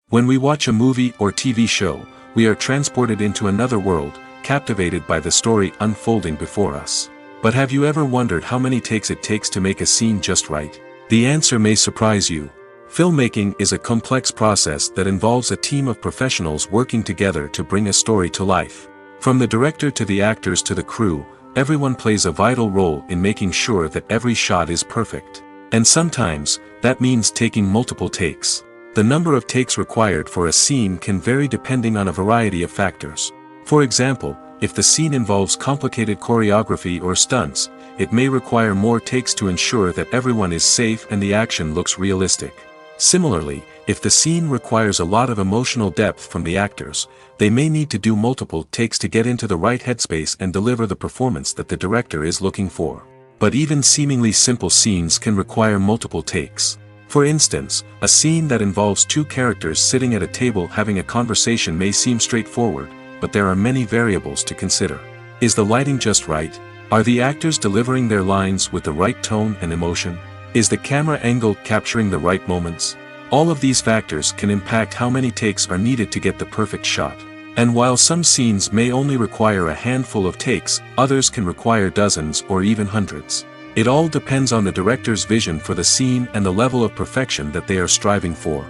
Speaker 2: When we watch a movie or TV show, we are transported into another world, captivated by the story unfolding before us. But have you ever wondered how many takes it takes to make a scene just right? The answer may surprise you. Filmmaking is a complex process that involves a team of professionals working together to bring a story to life. From the director to the actors to the crew, everyone plays a vital role in making sure that every shot is perfect. And sometimes, that means taking multiple takes. The number of takes required for a scene can vary depending on a variety of factors. For example, if the scene involves complicated choreography or stunts, it may require more takes to ensure that everyone is safe and the action looks realistic. Similarly, if the scene requires a lot of emotional depth from the actors, they may need to do multiple takes to get into the right headspace and deliver the performance that the director is looking for. But even seemingly simple scenes can require multiple takes. For instance, a scene that involves two characters sitting at a table having a conversation may seem straightforward, but there are many variables to consider. Is the lighting just right? Are the actors delivering their lines with the right tone and emotion? Is the camera angle capturing the right moments? All of these factors can impact how many takes are needed to get the perfect shot. And while some scenes may only require a handful of takes, others can require dozens or even hundreds. It all depends on the director's vision for the scene and the level of perfection that they are striving for.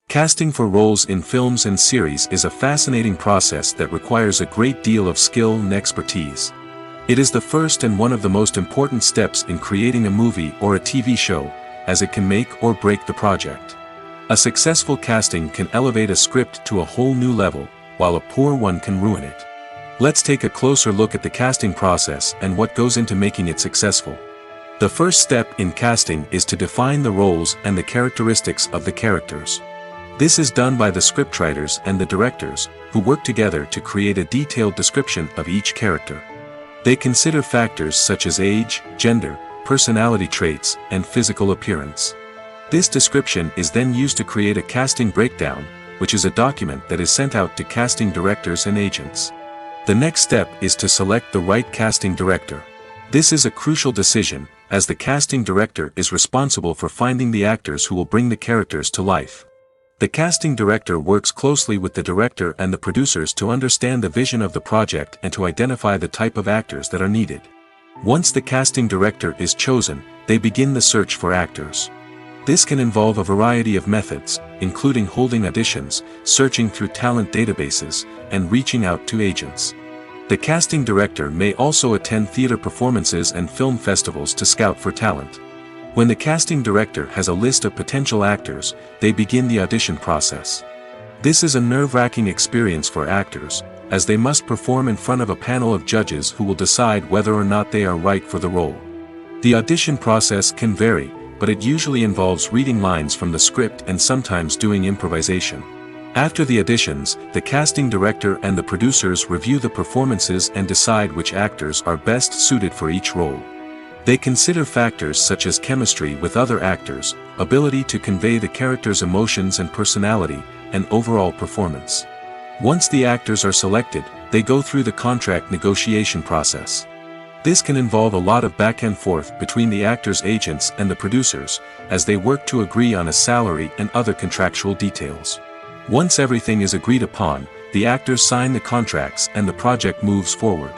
Speaker 2: Casting for roles in films and series is a fascinating process that requires a great deal of skill and expertise. It is the first and one of the most important steps in creating a movie or a TV show, as it can make or break the project. A successful casting can elevate a script to a whole new level, while a poor one can ruin it. Let's take a closer look at the casting process and what goes into making it successful. The first step in casting is to define the roles and the characteristics of the characters. This is done by the scriptwriters and the directors, who work together to create a detailed description of each character. They consider factors such as age, gender, personality traits, and physical appearance. This description is then used to create a casting breakdown, which is a document that is sent out to casting directors and agents. The next step is to select the right casting director. This is a crucial decision, as the casting director is responsible for finding the actors who will bring the characters to life. The casting director works closely with the director and the producers to understand the vision of the project and to identify the type of actors that are needed. Once the casting director is chosen, they begin the search for actors. This can involve a variety of methods, including holding auditions, searching through talent databases, and reaching out to agents. The casting director may also attend theater performances and film festivals to scout for talent. When the casting director has a list of potential actors, they begin the audition process. This is a nerve-wracking experience for actors, as they must perform in front of a panel of judges who will decide whether or not they are right for the role. The audition process can vary, but it usually involves reading lines from the script and sometimes doing improvisation. After the auditions, the casting director and the producers review the performances and decide which actors are best suited for each role. They consider factors such as chemistry with other actors, ability to convey the character's emotions and personality, and overall performance. Once the actors are selected, they go through the contract negotiation process. This can involve a lot of back and forth between the actors' agents and the producers, as they work to agree on a salary and other contractual details. Once everything is agreed upon, the actors sign the contracts and the project moves forward.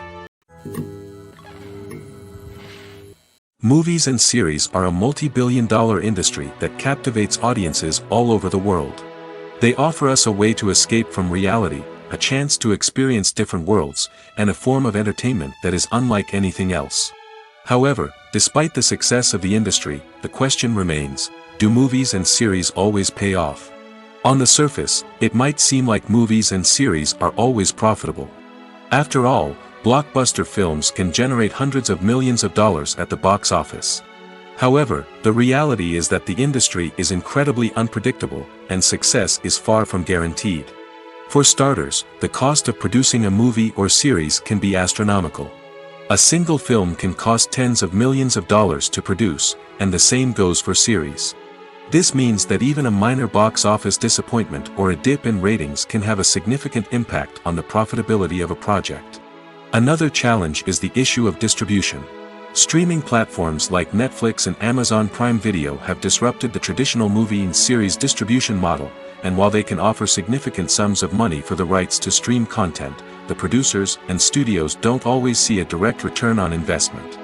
Speaker 2: Movies and series are a multi-billion-dollar industry that captivates audiences all over the world. They offer us a way to escape from reality, a chance to experience different worlds, and a form of entertainment that is unlike anything else. However, despite the success of the industry, the question remains, do movies and series always pay off? On the surface, it might seem like movies and series are always profitable. After all, blockbuster films can generate hundreds of millions of dollars at the box office. However, the reality is that the industry is incredibly unpredictable, and success is far from guaranteed. For starters, the cost of producing a movie or series can be astronomical. A single film can cost tens of millions of dollars to produce, and the same goes for series. This means that even a minor box office disappointment or a dip in ratings can have a significant impact on the profitability of a project. Another challenge is the issue of distribution. Streaming platforms like Netflix and Amazon Prime Video have disrupted the traditional movie and series distribution model, and while they can offer significant sums of money for the rights to stream content, the producers and studios don't always see a direct return on investment.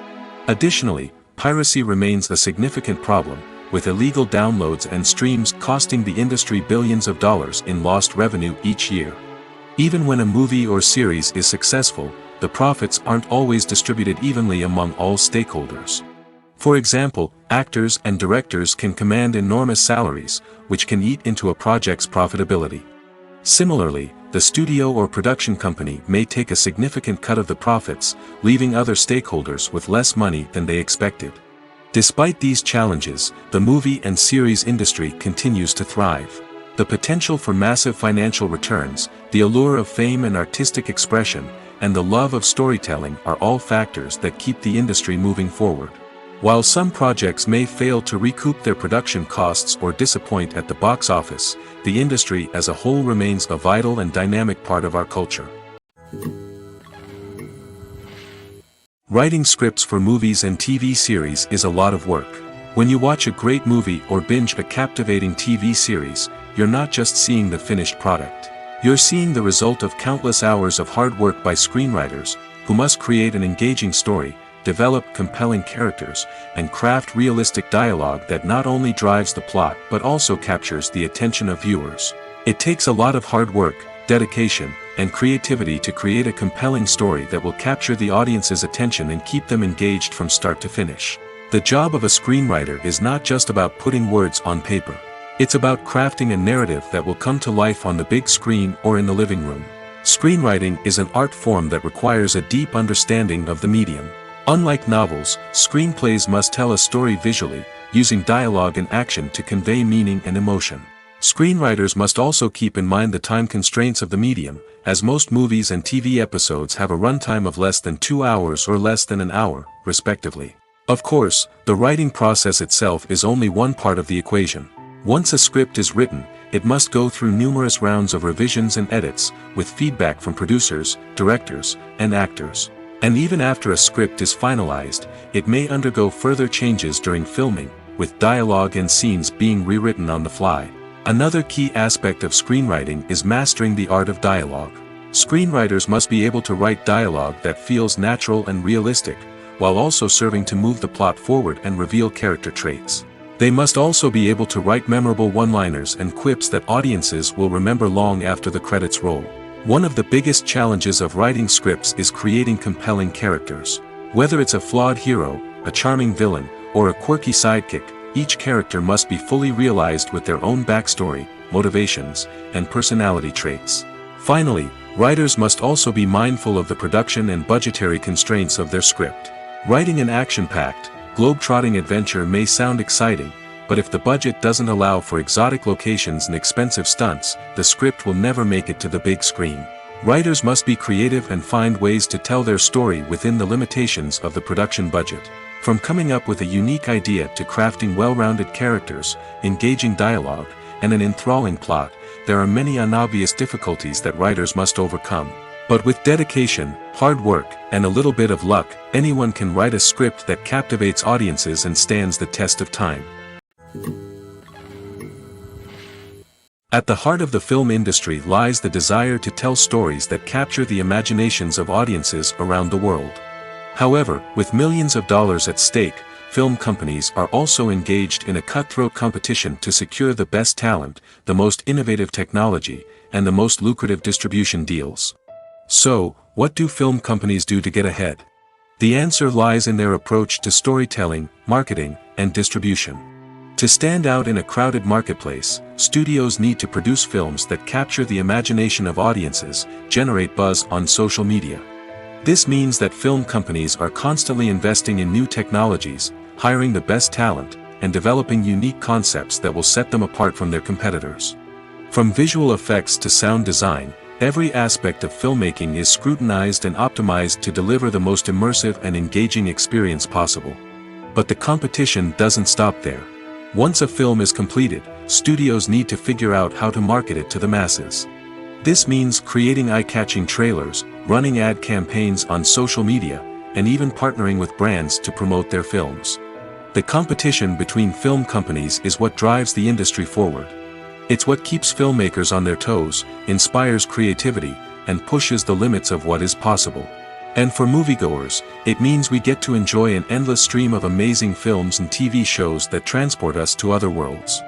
Speaker 2: Additionally, piracy remains a significant problem, with illegal downloads and streams costing the industry billions of dollars in lost revenue each year. Even when a movie or series is successful, the profits aren't always distributed evenly among all stakeholders. For example, actors and directors can command enormous salaries, which can eat into a project's profitability. Similarly, the studio or production company may take a significant cut of the profits, leaving other stakeholders with less money than they expected. Despite these challenges, the movie and series industry continues to thrive. The potential for massive financial returns, the allure of fame and artistic expression, and the love of storytelling are all factors that keep the industry moving forward. While some projects may fail to recoup their production costs or disappoint at the box office, the industry as a whole remains a vital and dynamic part of our culture. Writing scripts for movies and TV series is a lot of work. When you watch a great movie or binge a captivating TV series, you're not just seeing the finished product. You're seeing the result of countless hours of hard work by screenwriters, who must create an engaging story, develop compelling characters, and craft realistic dialogue that not only drives the plot but also captures the attention of viewers. It takes a lot of hard work, dedication, and creativity to create a compelling story that will capture the audience's attention and keep them engaged from start to finish. The job of a screenwriter is not just about putting words on paper. It's about crafting a narrative that will come to life on the big screen or in the living room. Screenwriting is an art form that requires a deep understanding of the medium. Unlike novels, screenplays must tell a story visually, using dialogue and action to convey meaning and emotion. Screenwriters must also keep in mind the time constraints of the medium, as most movies and TV episodes have a runtime of less than 2 hours or less than an hour, respectively. Of course, the writing process itself is only one part of the equation. Once a script is written, it must go through numerous rounds of revisions and edits, with feedback from producers, directors, and actors. And even after a script is finalized, it may undergo further changes during filming, with dialogue and scenes being rewritten on the fly. Another key aspect of screenwriting is mastering the art of dialogue. Screenwriters must be able to write dialogue that feels natural and realistic, while also serving to move the plot forward and reveal character traits. They must also be able to write memorable one-liners and quips that audiences will remember long after the credits roll. One of the biggest challenges of writing scripts is creating compelling characters. Whether it's a flawed hero, a charming villain, or a quirky sidekick, each character must be fully realized with their own backstory, motivations, and personality traits. Finally, writers must also be mindful of the production and budgetary constraints of their script. Writing an action-packed, globe-trotting adventure may sound exciting, but if the budget doesn't allow for exotic locations and expensive stunts, the script will never make it to the big screen. Writers must be creative and find ways to tell their story within the limitations of the production budget. From coming up with a unique idea to crafting well-rounded characters, engaging dialogue, and an enthralling plot, there are many unobvious difficulties that writers must overcome. But with dedication, hard work, and a little bit of luck, anyone can write a script that captivates audiences and stands the test of time. At the heart of the film industry lies the desire to tell stories that capture the imaginations of audiences around the world. However, with millions of dollars at stake, film companies are also engaged in a cutthroat competition to secure the best talent, the most innovative technology, and the most lucrative distribution deals. So, what do film companies do to get ahead? The answer lies in their approach to storytelling, marketing, and distribution. To stand out in a crowded marketplace, studios need to produce films that capture the imagination of audiences, generate buzz on social media. This means that film companies are constantly investing in new technologies, hiring the best talent, and developing unique concepts that will set them apart from their competitors. From visual effects to sound design, every aspect of filmmaking is scrutinized and optimized to deliver the most immersive and engaging experience possible. But the competition doesn't stop there. Once a film is completed, studios need to figure out how to market it to the masses. This means creating eye-catching trailers, running ad campaigns on social media, and even partnering with brands to promote their films. The competition between film companies is what drives the industry forward. It's what keeps filmmakers on their toes, inspires creativity, and pushes the limits of what is possible. And for moviegoers, it means we get to enjoy an endless stream of amazing films and TV shows that transport us to other worlds.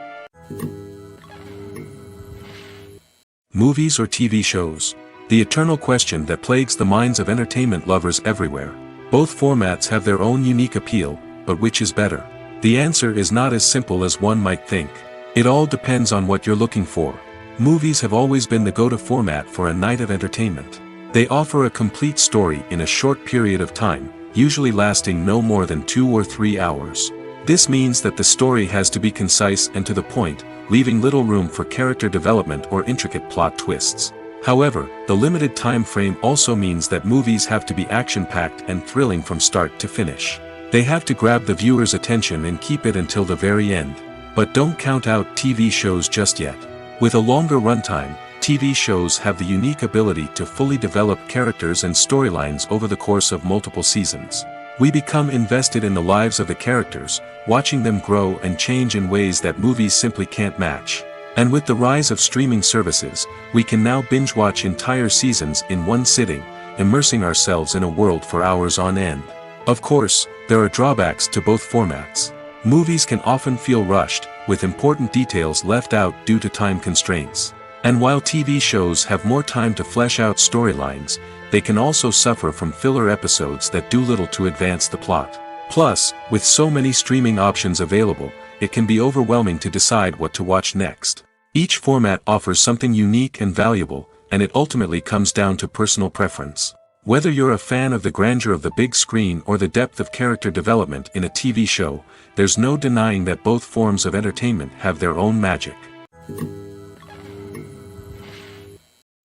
Speaker 2: Movies or TV shows? The eternal question that plagues the minds of entertainment lovers everywhere. Both formats have their own unique appeal, but which is better? The answer is not as simple as one might think. It all depends on what you're looking for. Movies have always been the go-to format for a night of entertainment. They offer a complete story in a short period of time, usually lasting no more than 2 or 3 hours. This means that the story has to be concise and to the point, leaving little room for character development or intricate plot twists. However, the limited time frame also means that movies have to be action-packed and thrilling from start to finish. They have to grab the viewer's attention and keep it until the very end. But don't count out TV shows just yet. With a longer runtime, TV shows have the unique ability to fully develop characters and storylines over the course of multiple seasons. We become invested in the lives of the characters, watching them grow and change in ways that movies simply can't match. And with the rise of streaming services, we can now binge-watch entire seasons in one sitting, immersing ourselves in a world for hours on end. Of course, there are drawbacks to both formats. Movies can often feel rushed, with important details left out due to time constraints. And while TV shows have more time to flesh out storylines, they can also suffer from filler episodes that do little to advance the plot. Plus, with so many streaming options available, it can be overwhelming to decide what to watch next. Each format offers something unique and valuable, and it ultimately comes down to personal preference. Whether you're a fan of the grandeur of the big screen or the depth of character development in a TV show, there's no denying that both forms of entertainment have their own magic.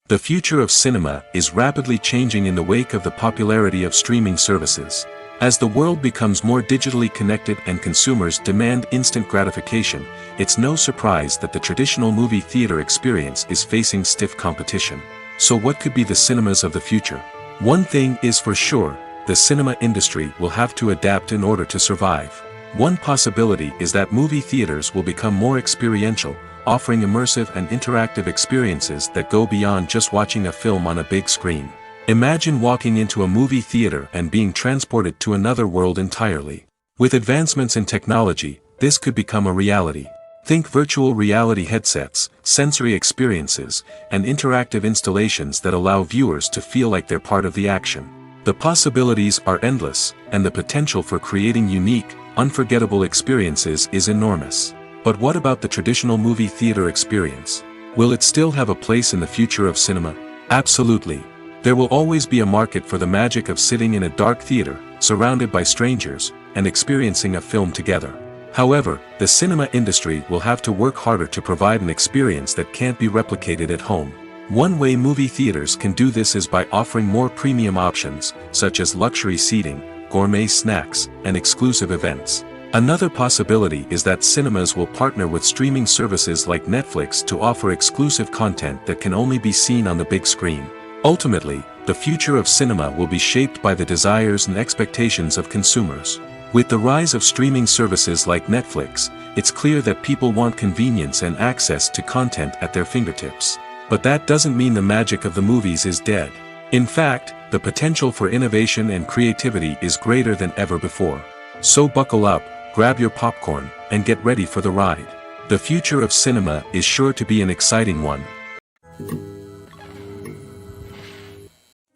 Speaker 2: The future of cinema is rapidly changing in the wake of the popularity of streaming services. As the world becomes more digitally connected and consumers demand instant gratification, it's no surprise that the traditional movie theater experience is facing stiff competition. So what could be the cinemas of the future? One thing is for sure, the cinema industry will have to adapt in order to survive. One possibility is that movie theaters will become more experiential, offering immersive and interactive experiences that go beyond just watching a film on a big screen. Imagine walking into a movie theater and being transported to another world entirely. With advancements in technology, this could become a reality. Think virtual reality headsets, sensory experiences, and interactive installations that allow viewers to feel like they're part of the action. The possibilities are endless, and the potential for creating unique, unforgettable experiences is enormous. But what about the traditional movie theater experience? Will it still have a place in the future of cinema? Absolutely. There will always be a market for the magic of sitting in a dark theater, surrounded by strangers, and experiencing a film together. However, the cinema industry will have to work harder to provide an experience that can't be replicated at home. One way movie theaters can do this is by offering more premium options, such as luxury seating, gourmet snacks, and exclusive events. Another possibility is that cinemas will partner with streaming services like Netflix to offer exclusive content that can only be seen on the big screen. Ultimately, the future of cinema will be shaped by the desires and expectations of consumers. With the rise of streaming services like Netflix, it's clear that people want convenience and access to content at their fingertips. But that doesn't mean the magic of the movies is dead. In fact, the potential for innovation and creativity is greater than ever before. So buckle up, grab your popcorn, and get ready for the ride. The future of cinema is sure to be an exciting one.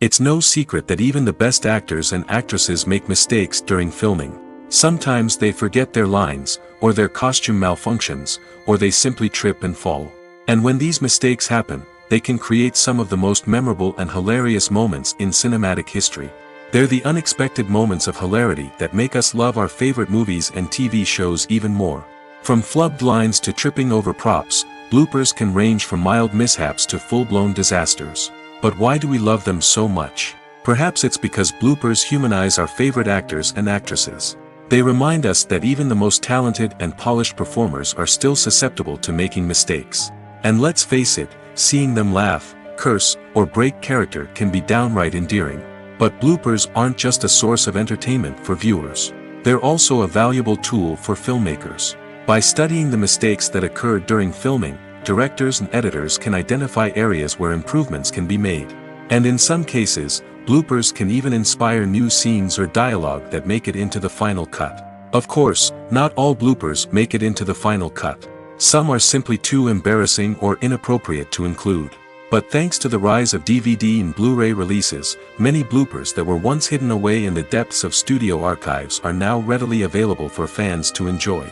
Speaker 2: It's no secret that even the best actors and actresses make mistakes during filming. Sometimes they forget their lines, or their costume malfunctions, or they simply trip and fall. And when these mistakes happen, they can create some of the most memorable and hilarious moments in cinematic history. They're the unexpected moments of hilarity that make us love our favorite movies and TV shows even more. From flubbed lines to tripping over props, bloopers can range from mild mishaps to full-blown disasters. But why do we love them so much? Perhaps it's because bloopers humanize our favorite actors and actresses. They remind us that even the most talented and polished performers are still susceptible to making mistakes. And let's face it, seeing them laugh, curse, or break character can be downright endearing. But bloopers aren't just a source of entertainment for viewers. They're also a valuable tool for filmmakers. By studying the mistakes that occurred during filming, directors and editors can identify areas where improvements can be made. And in some cases, bloopers can even inspire new scenes or dialogue that make it into the final cut. Of course, not all bloopers make it into the final cut. Some are simply too embarrassing or inappropriate to include. But thanks to the rise of DVD and Blu-ray releases, many bloopers that were once hidden away in the depths of studio archives are now readily available for fans to enjoy.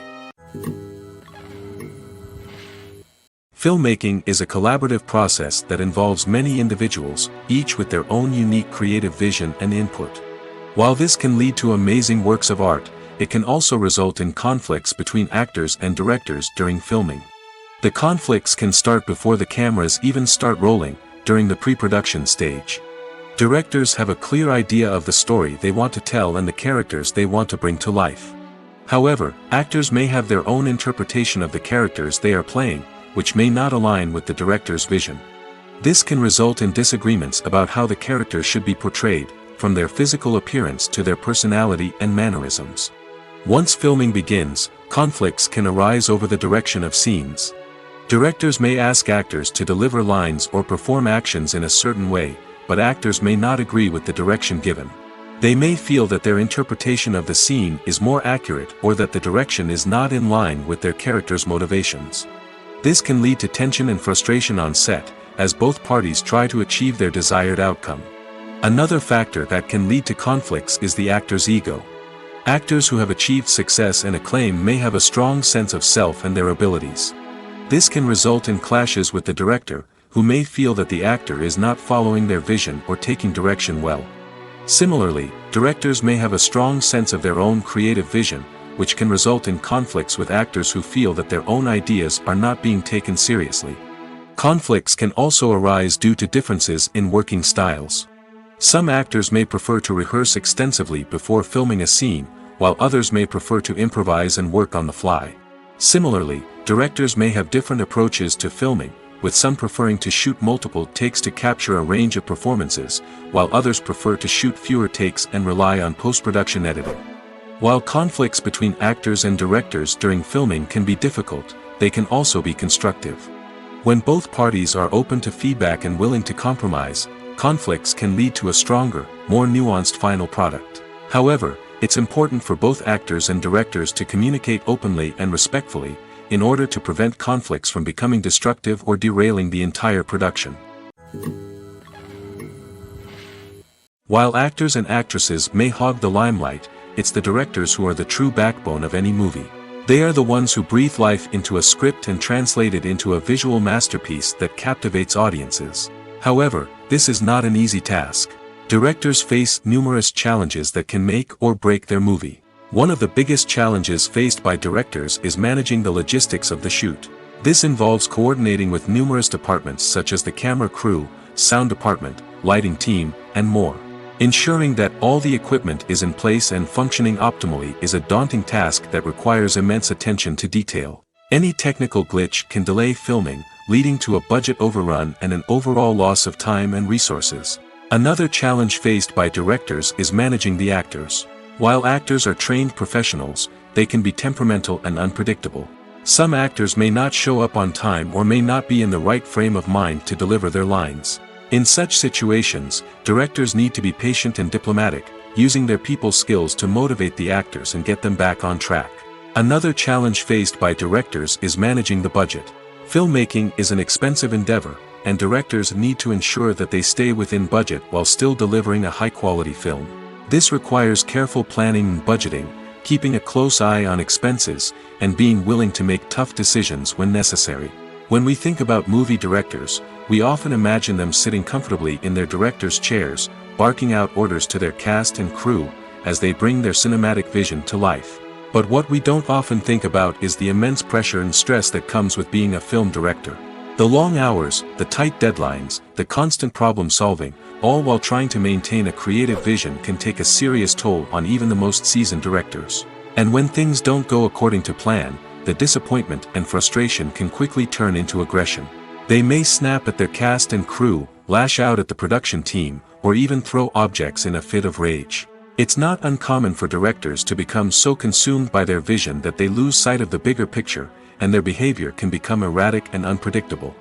Speaker 2: Filmmaking is a collaborative process that involves many individuals, each with their own unique creative vision and input. While this can lead to amazing works of art, it can also result in conflicts between actors and directors during filming. The conflicts can start before the cameras even start rolling, during the pre-production stage. Directors have a clear idea of the story they want to tell and the characters they want to bring to life. However, actors may have their own interpretation of the characters they are playing, which may not align with the director's vision. This can result in disagreements about how the characters should be portrayed, from their physical appearance to their personality and mannerisms. Once filming begins, conflicts can arise over the direction of scenes. Directors may ask actors to deliver lines or perform actions in a certain way, but actors may not agree with the direction given. They may feel that their interpretation of the scene is more accurate or that the direction is not in line with their character's motivations. This can lead to tension and frustration on set, as both parties try to achieve their desired outcome. Another factor that can lead to conflicts is the actor's ego. Actors who have achieved success and acclaim may have a strong sense of self and their abilities. This can result in clashes with the director, who may feel that the actor is not following their vision or taking direction well. Similarly, directors may have a strong sense of their own creative vision, which can result in conflicts with actors who feel that their own ideas are not being taken seriously. Conflicts can also arise due to differences in working styles. Some actors may prefer to rehearse extensively before filming a scene, while others may prefer to improvise and work on the fly. Similarly, directors may have different approaches to filming, with some preferring to shoot multiple takes to capture a range of performances, while others prefer to shoot fewer takes and rely on post-production editing. While conflicts between actors and directors during filming can be difficult, they can also be constructive. When both parties are open to feedback and willing to compromise, conflicts can lead to a stronger, more nuanced final product. However, it's important for both actors and directors to communicate openly and respectfully, in order to prevent conflicts from becoming destructive or derailing the entire production. While actors and actresses may hog the limelight, it's the directors who are the true backbone of any movie. They are the ones who breathe life into a script and translate it into a visual masterpiece that captivates audiences. However, this is not an easy task. Directors face numerous challenges that can make or break their movie. One of the biggest challenges faced by directors is managing the logistics of the shoot. This involves coordinating with numerous departments such as the camera crew, sound department, lighting team, and more. Ensuring that all the equipment is in place and functioning optimally is a daunting task that requires immense attention to detail. Any technical glitch can delay filming, leading to a budget overrun and an overall loss of time and resources. Another challenge faced by directors is managing the actors. While actors are trained professionals, they can be temperamental and unpredictable. Some actors may not show up on time or may not be in the right frame of mind to deliver their lines. In such situations, directors need to be patient and diplomatic, using their people skills to motivate the actors and get them back on track. Another challenge faced by directors is managing the budget. Filmmaking is an expensive endeavor, and directors need to ensure that they stay within budget while still delivering a high-quality film. This requires careful planning and budgeting, keeping a close eye on expenses, and being willing to make tough decisions when necessary. When we think about movie directors, we often imagine them sitting comfortably in their director's chairs, barking out orders to their cast and crew, as they bring their cinematic vision to life. But what we don't often think about is the immense pressure and stress that comes with being a film director. The long hours, the tight deadlines, the constant problem solving, all while trying to maintain a creative vision can take a serious toll on even the most seasoned directors. And when things don't go according to plan, the disappointment and frustration can quickly turn into aggression. They may snap at their cast and crew, lash out at the production team, or even throw objects in a fit of rage. It's not uncommon for directors to become so consumed by their vision that they lose sight of the bigger picture, and their behavior can become erratic and unpredictable.